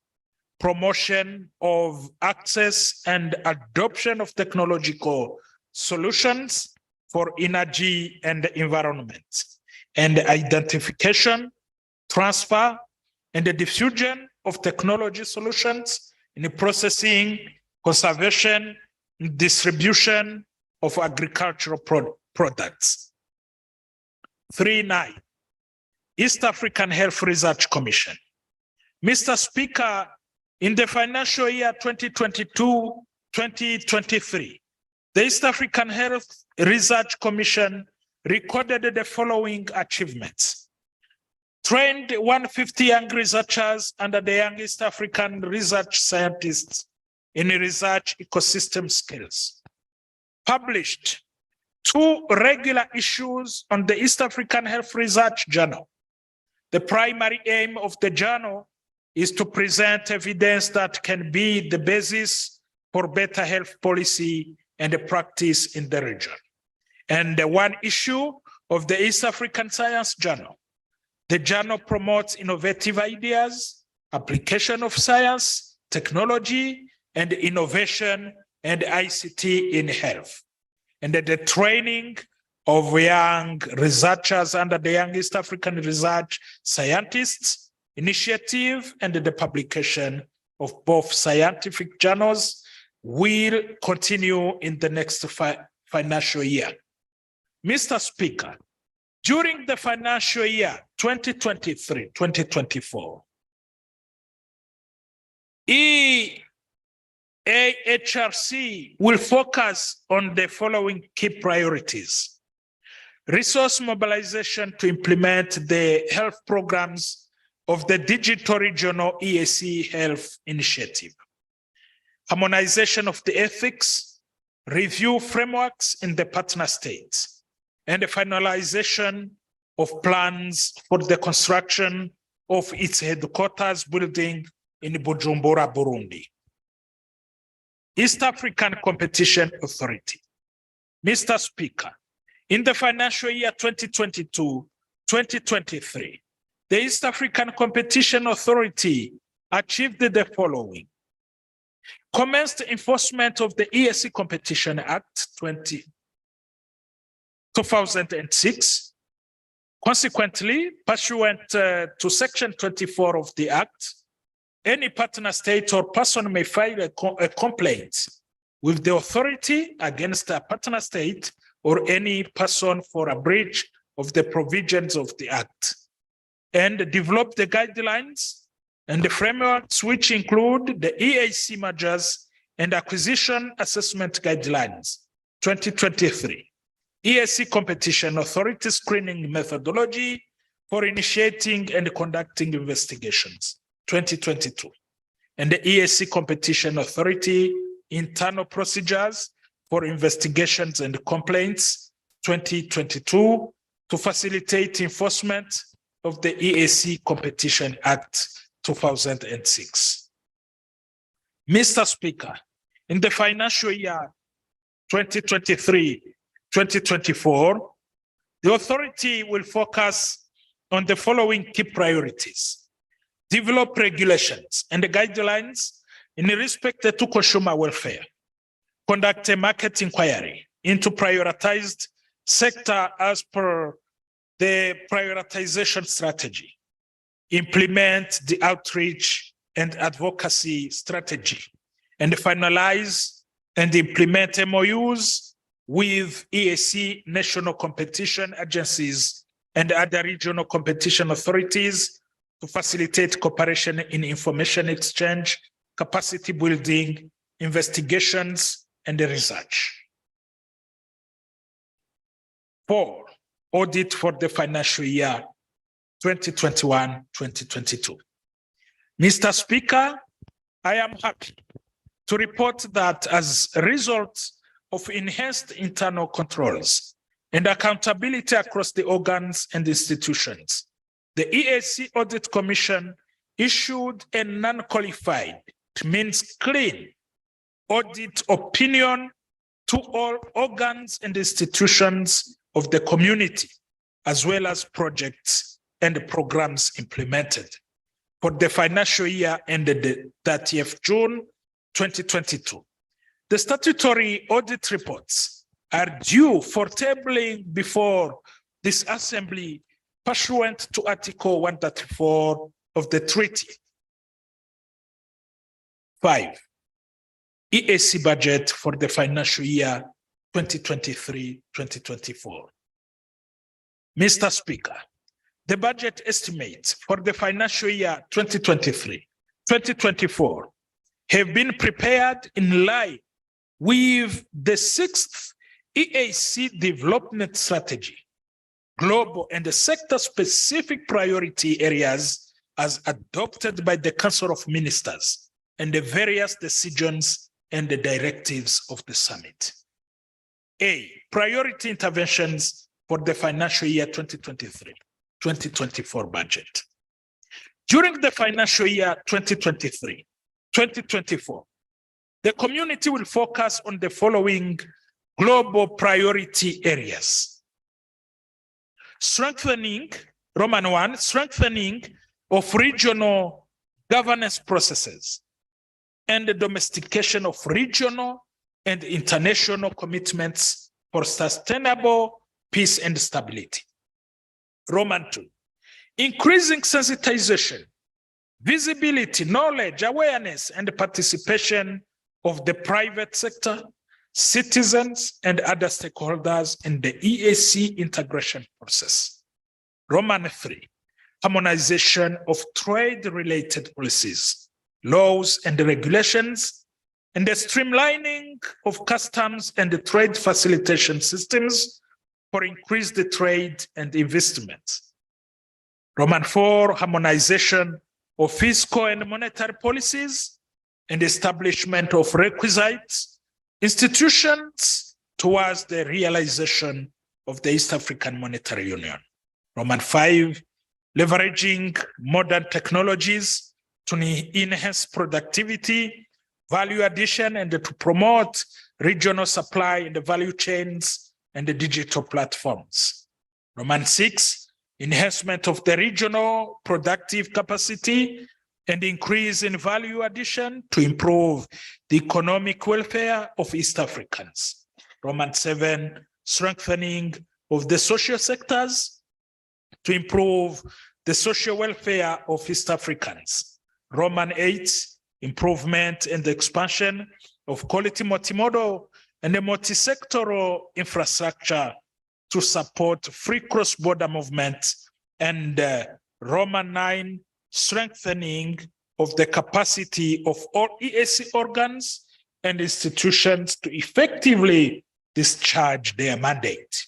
promotion of access and adoption of technological solutions for energy and environment, and identification, transfer, and the diffusion of technology solutions in the processing, conservation, and distribution of agricultural products. 3.9, East African Health Research Commission. Mr. Speaker, in the financial year 2022-2023, the East African Health Research Commission recorded the following achievements: trained 150 young researchers under the Young East African Research Scientists in research ecosystem skills. Published 2 regular issues on the East African Health Research Journal. The primary aim of the journal is to present evidence that can be the basis for better health policy and practice in the region. And 1 issue of the East African Science Journal. The journal promotes innovative ideas, application of science, technology, and innovation and ICT in health, and the training of young researchers under the Young East African Research Scientists Initiative, and the publication of both scientific journals will continue in the next financial year. Mr. Speaker, during the financial year 2023-2024, EAHRC will focus on the following key priorities: resource mobilization to implement the health programs of the Digital Regional EAC Health Initiative, harmonization of the ethics review frameworks in the partner states, and the finalization of plans for the construction of its headquarters building in Bujumbura, Burundi. East African Competition Authority. Mr. Speaker, in the financial year 2022-2023, the East African Competition Authority achieved the following: commenced enforcement of the EAC Competition Act 2006. Consequently, pursuant to Section 24 of the Act, any partner state or person may file a complaint with the authority against a partner state or any person for a breach of the provisions of the Act, and develop the guidelines and the frameworks which include the EAC mergers and acquisition assessment guidelines 2023, EAC competition authority screening methodology for initiating and conducting investigations 2022, and the EAC competition authority internal procedures for investigations and complaints 2022 to facilitate enforcement of the EAC Competition Act 2006. Mr. Speaker, in the financial year 2023-2024, the authority will focus on the following key priorities: develop regulations and guidelines in respect to consumer welfare, conduct a market inquiry into prioritized sector as per the prioritization strategy, implement the outreach and advocacy strategy, and finalize and implement MOUs with EAC national competition agencies and other regional competition authorities to facilitate cooperation in information exchange, capacity building, investigations, and research. 4, audit for the financial year 2021-2022. Mr. Speaker, I am happy to report that as a result of enhanced internal controls and accountability across the organs and institutions, the EAC Audit Commission issued a non-qualified, it means clean, audit opinion to all organs and institutions of the community, as well as projects and programs implemented for the financial year ended the 30th June 2022. The statutory audit reports are due for tabling before this assembly pursuant to Article 134 of the treaty. 5, EAC budget for the financial year 2023-2024. Mr. Speaker, the budget estimates for the financial year 2023-2024 have been prepared in line with the 6th EAC development strategy, global and sector-specific priority areas as adopted by the Council of Ministers and the various decisions and the directives of the summit. A, priority interventions for the financial year 2023-2024 budget. During the financial year 2023-2024, the community will focus on the following global priority areas: strengthening, Roman 1, strengthening of regional governance processes and the domestication of regional and international commitments for sustainable peace and stability. Roman 2, increasing sensitization, visibility, knowledge, awareness, and participation of the private sector, citizens, and other stakeholders in the EAC integration process. Roman 3, harmonization of trade-related policies, laws, and regulations, and the streamlining of customs and the trade facilitation systems for increased trade and investment. Roman 4, harmonization of fiscal and monetary policies and establishment of requisite institutions towards the realization of the East African Monetary Union. Roman 5, leveraging modern technologies to enhance productivity, value addition, and to promote regional supply in the value chains and the digital platforms. Roman 6, enhancement of the regional productive capacity and increase in value addition to improve the economic welfare of East Africans. Roman 7, strengthening of the social sectors to improve the social welfare of East Africans. Roman 8, improvement and expansion of quality multimodal and a multi-sectoral infrastructure to support free cross-border movement. And Roman 9, strengthening of the capacity of all EAC organs and institutions to effectively discharge their mandate.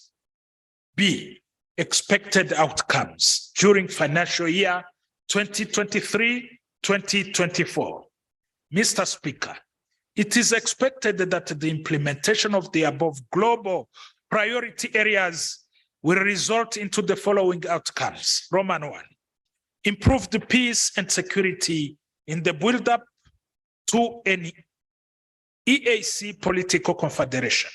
B, expected outcomes during financial year 2023-2024. Mr. Speaker, it is expected that the implementation of the above global priority areas will result into the following outcomes. Roman 1, improve the peace and security in the build-up to an EAC political confederation.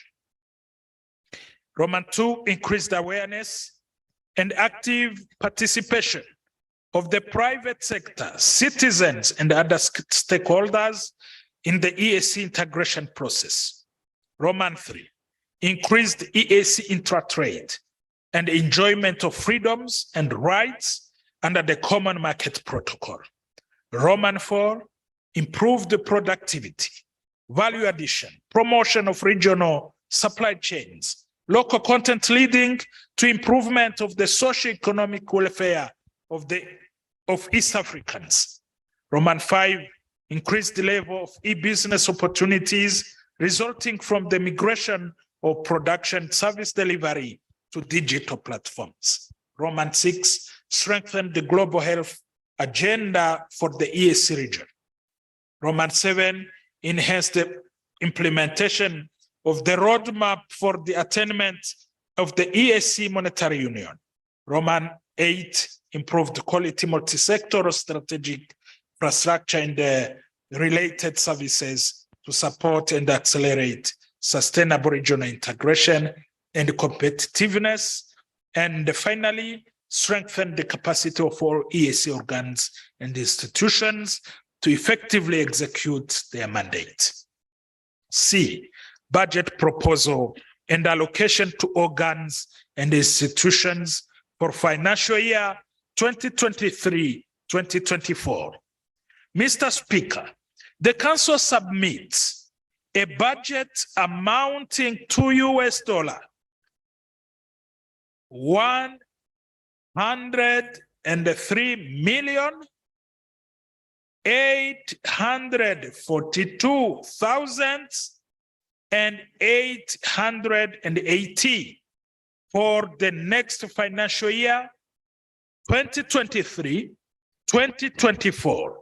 Roman 2, increased awareness and active participation of the private sector, citizens, and other stakeholders in the EAC integration process. Roman 3, increased EAC intra-trade and enjoyment of freedoms and rights under the Common Market Protocol. Roman 4, improve the productivity, value addition, promotion of regional supply chains, local content leading to improvement of the socio-economic welfare of East Africans. Roman 5, increase the level of e-business opportunities resulting from the migration of production service delivery to digital platforms. Roman 6, strengthen the global health agenda for the EAC region. Roman 7, enhance the implementation of the roadmap for the attainment of the EAC monetary union. Roman 8, improve the quality multi-sectoral strategic infrastructure and the related services to support and accelerate sustainable regional integration and competitiveness. And finally, strengthen the capacity of all EAC organs and institutions to effectively execute their mandate. C, budget proposal and allocation to organs and institutions for financial year 2023-2024. Mr. Speaker, the Council submits a budget amounting to $103,842,880 for the next financial year 2023-2024.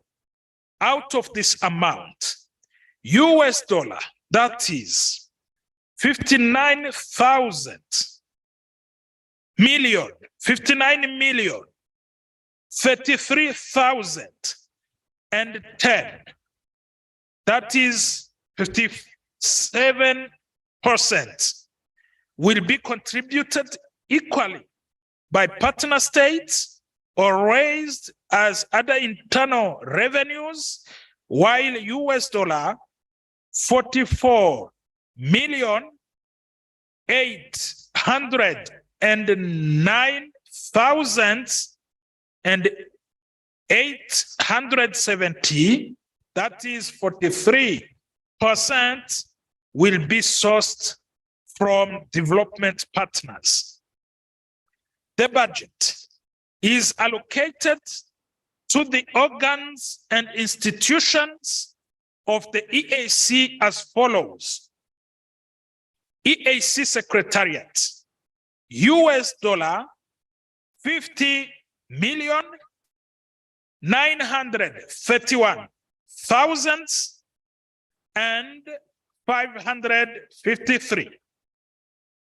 Out of this amount, that is 59,033,010, that is 57%, will be contributed equally by partner states or raised as other internal revenues, while $44,809,870, that is 43%, will be sourced from development partners. The budget is allocated to the organs and institutions of the EAC as follows. EAC Secretariat, $50,931,553.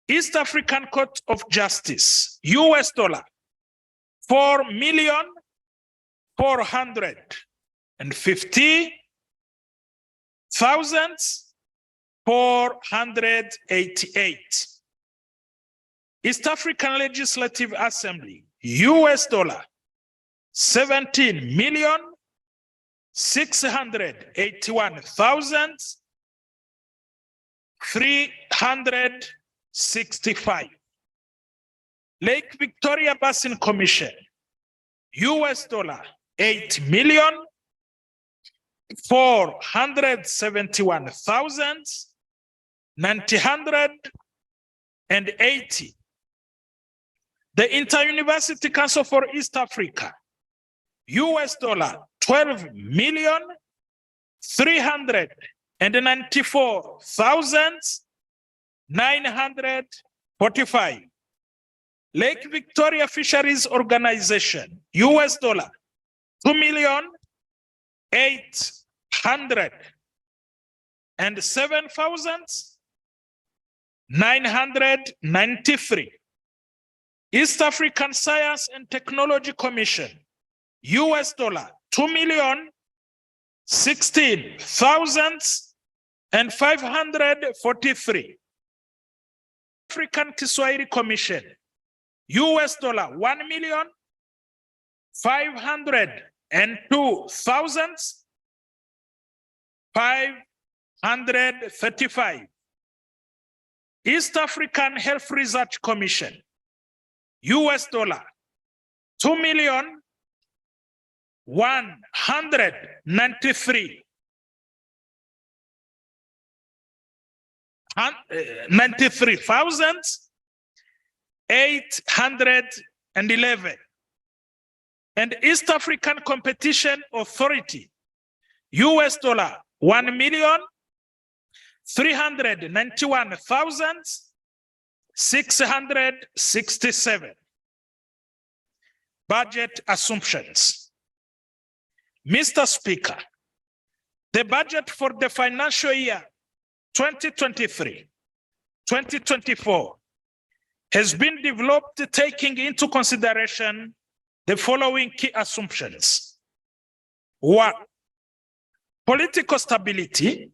East African Court of Justice, $4,450,488. East African Legislative Assembly, $17,681,365. Lake Victoria Basin Commission, $8,471,980. The Inter-University Council for East Africa, $12 12,394,945. Lake Victoria Fisheries Organization, US dollar, 2,807,993. East African Science and Technology Commission, US dollar, 2,016,543. African Kiswahili Commission, US dollar, 1,502,535. East African Health Research Commission, US dollar, 2,093,811. And East African Competition Authority, US dollar, 1,391,667. Budget assumptions. Mr. Speaker, the budget for the financial year 2023-2024 has been developed taking into consideration the following key assumptions. 1. Political stability,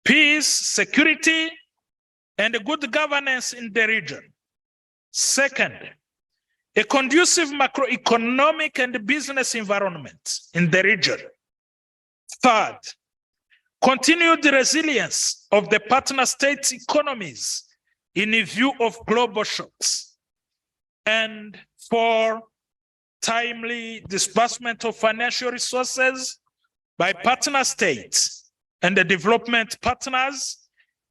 peace, security, and good governance in the region. Second, a conducive macroeconomic and business environment in the region. Third, continued resilience of the partner states' economies in view of global shocks. And 4, timely disbursement of financial resources by partner states and the development partners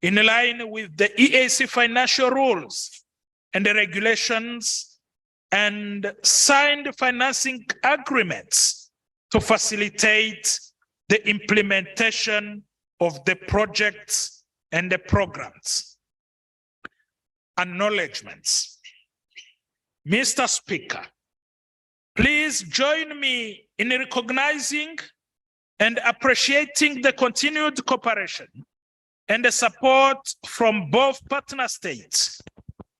in line with the EAC financial rules and the regulations, and signed financing agreements to facilitate the implementation of the projects and the programs. Acknowledgements. Mr. Speaker, please join me in recognizing and appreciating the continued cooperation and the support from both partner states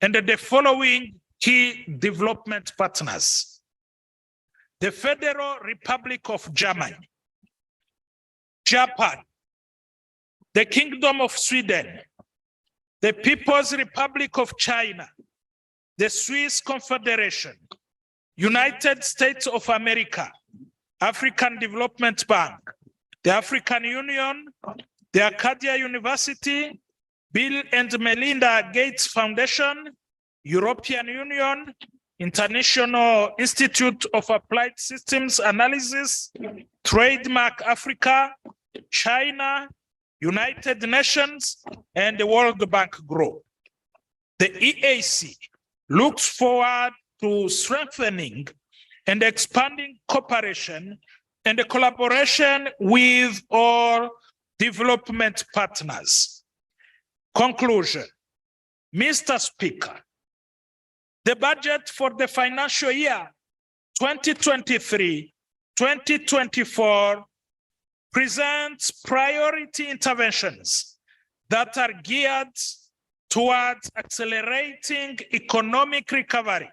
and the following key development partners: the Federal Republic of Germany, Japan, the Kingdom of Sweden, the People's Republic of China, the Swiss Confederation, United States of America, African Development Bank, the African Union, the Acadia University, Bill and Melinda Gates Foundation, European Union, International Institute of Applied Systems Analysis, Trademark Africa, China, United Nations, and the World Bank Group. The EAC looks forward to strengthening and expanding cooperation and the collaboration with all development partners. Conclusion. Mr. Speaker, the budget for the financial year 2023-2024 presents priority interventions that are geared towards accelerating economic recovery,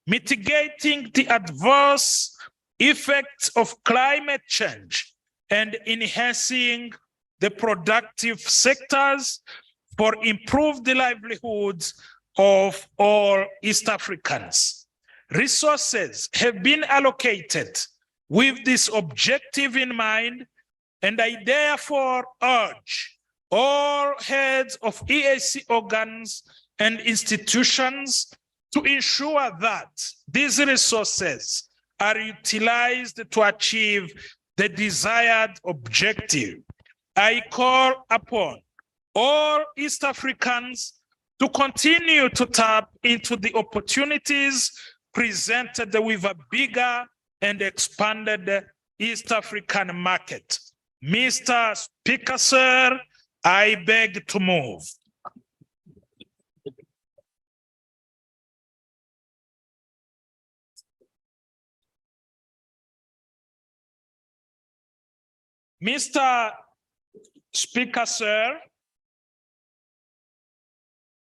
mitigating the adverse effects of climate change, and enhancing the productive sectors for improved livelihoods of all East Africans. Resources have been allocated with this objective in mind, and I therefore urge all heads of EAC organs and institutions to ensure that these resources are utilized to achieve the desired objective. I call upon all East Africans to continue to tap into the opportunities presented with a bigger and expanded East African market. Mr. Speaker, sir, I beg to move. Mr. Speaker, sir,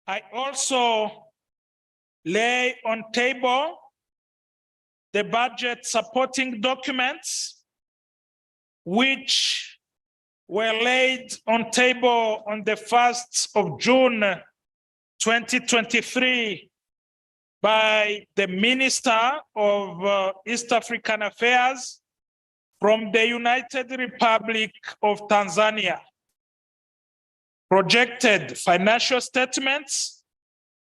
I also lay on table the budget supporting documents which were laid on table on the 1st of June 2023 by the Minister of East African Affairs from the United Republic of Tanzania. Projected financial statements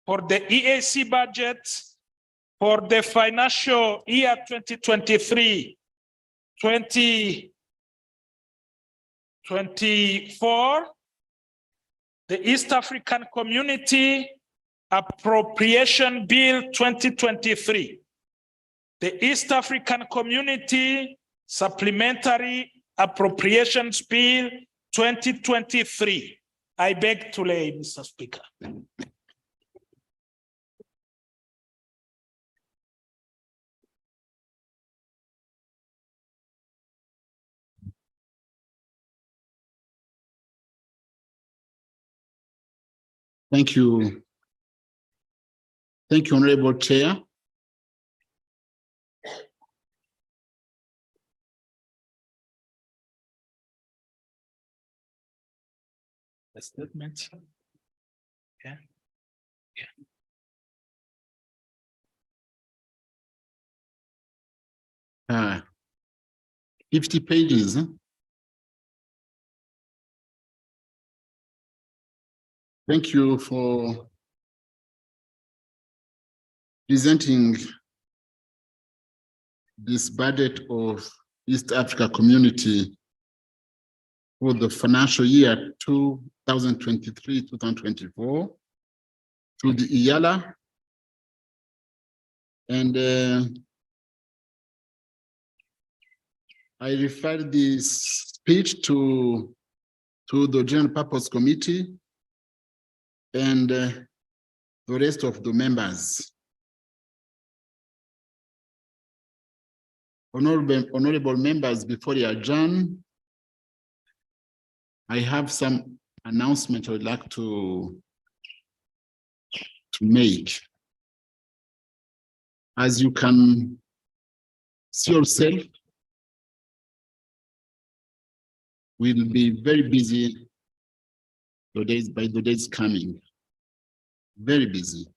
for the EAC budget for the financial year 2023-2024, the East African Community Appropriation Bill 2023, the East African Community Supplementary Appropriations Bill 2023. I beg to lay, Mr. Speaker. Thank you. Thank you, Honorable Chair. The statement. Yeah. Yeah. 50 pages. Huh? Thank you for presenting this budget of East Africa Community for the financial year 2023-2024 through the Eala. And I referred this speech to the General Purpose Committee and the rest of the members. Honorable members, before you adjourn, I have some announcement I would like to make. As you can see yourself, we'll be very busy by the days coming. Very busy.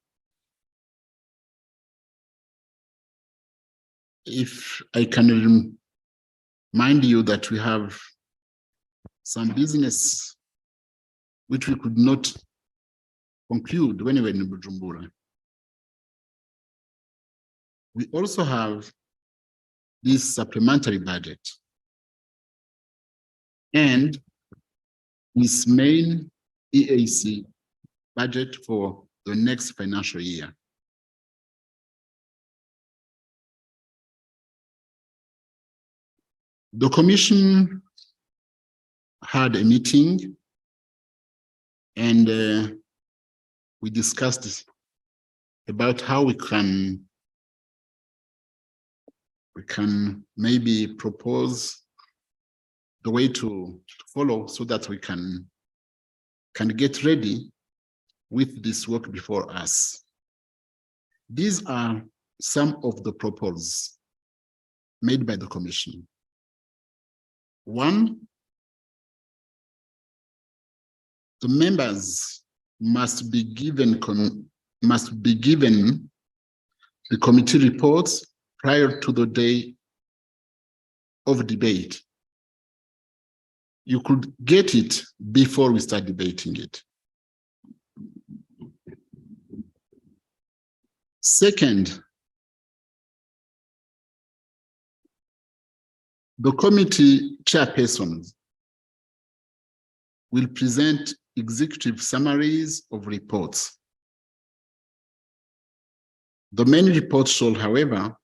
If I can remind you that we have some business which we could not conclude when we were in Bujumbura. We also have this supplementary budget and this main EAC budget for the next financial year. The Commission had a meeting and we discussed about how we can maybe propose the way to follow so that we can get ready with this work before us. These are some of the proposals made by the Commission. One, the members must be given the committee reports prior to the day of debate. You could get it before we start debating it. Second, the committee chairpersons will present executive summaries of reports. The main report shall, however,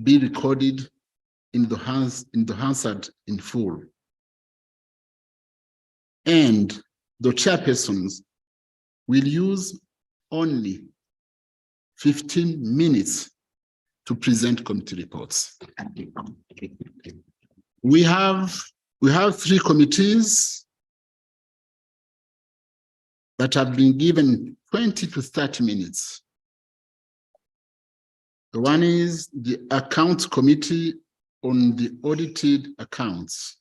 be recorded in the Hansard in full. And the chairpersons will use only 15 minutes to present committee reports. We have 3 committees that have been given 20 to 30 minutes. The one is the Accounts Committee on the audited accounts.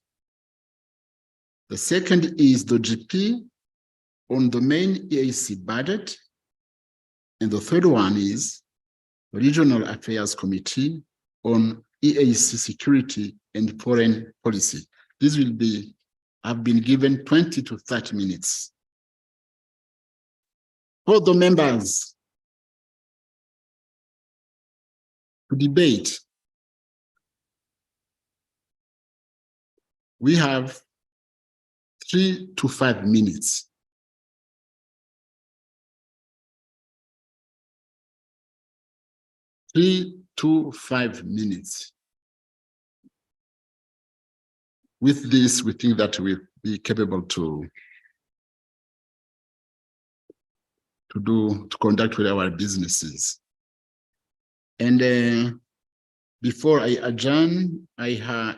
The second is the GP on the main EAC budget. And the third one is the Regional Affairs Committee on EAC security and foreign policy. This have been given 20 to 30 minutes. For the members to debate, we have 3 to 5 minutes. Three to 5 minutes. With this, we think that we'll be capable to conduct with our businesses. And before I adjourn, I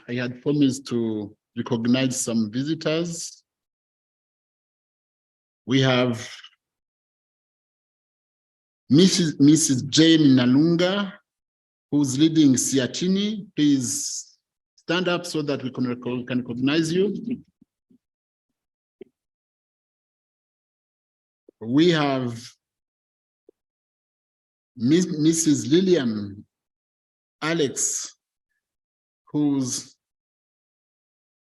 had promised to recognize some visitors. We have Mrs. Jane Nalunga, who's leading Siatini. Please stand up so that we can recognize you. We have Mrs. Lillian Alex, who's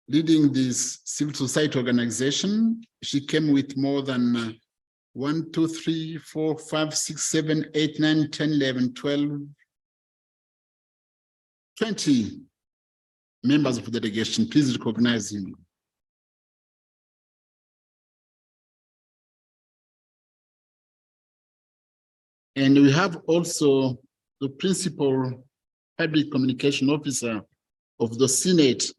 leading this civil society organization. She came with more than 1, 2, 3, 4, 5, 6, 7, 8, 9, 10, 11, 12, 20 members of the delegation. Please recognize him. And we have also the principal public communication officer of the Senate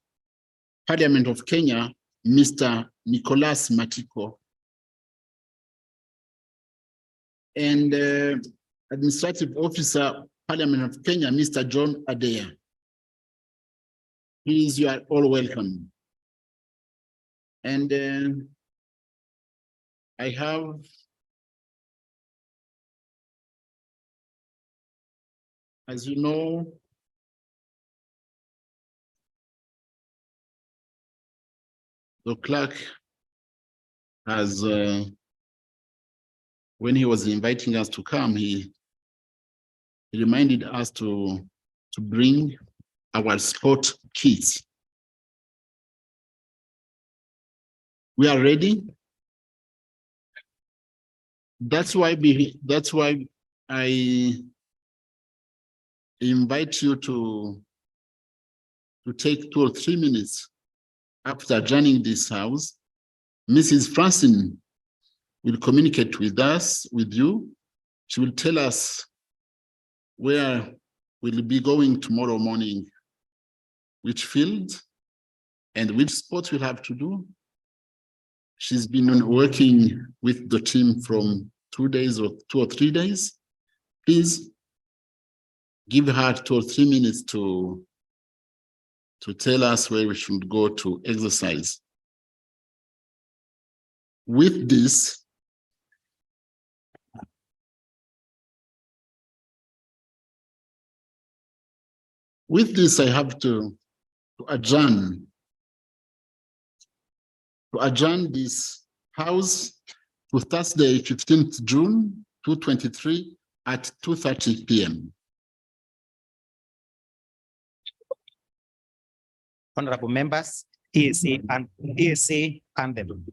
Parliament of Kenya, Mr. Nicholas Matiko. And administrative officer, Parliament of Kenya, Mr. John Adeya. Please, you are all welcome. And I have as you know, the clerk has, when he was inviting us to come, he reminded us to bring our sport kits. We are ready. That's why I invite you to take 2 or 3 minutes after joining this house. Mrs. Francine will communicate with you. She will tell us where we'll be going tomorrow morning, which field and which sports we'll have to do. She's been working with the team from 2 days or 2 or 3 days. Please give her 2 or 3 minutes to tell us where we should go to exercise. With this, I have to adjourn this house to Thursday, 15th June, 2023 at 2:30 p.m. Honorable members, EAC anthem.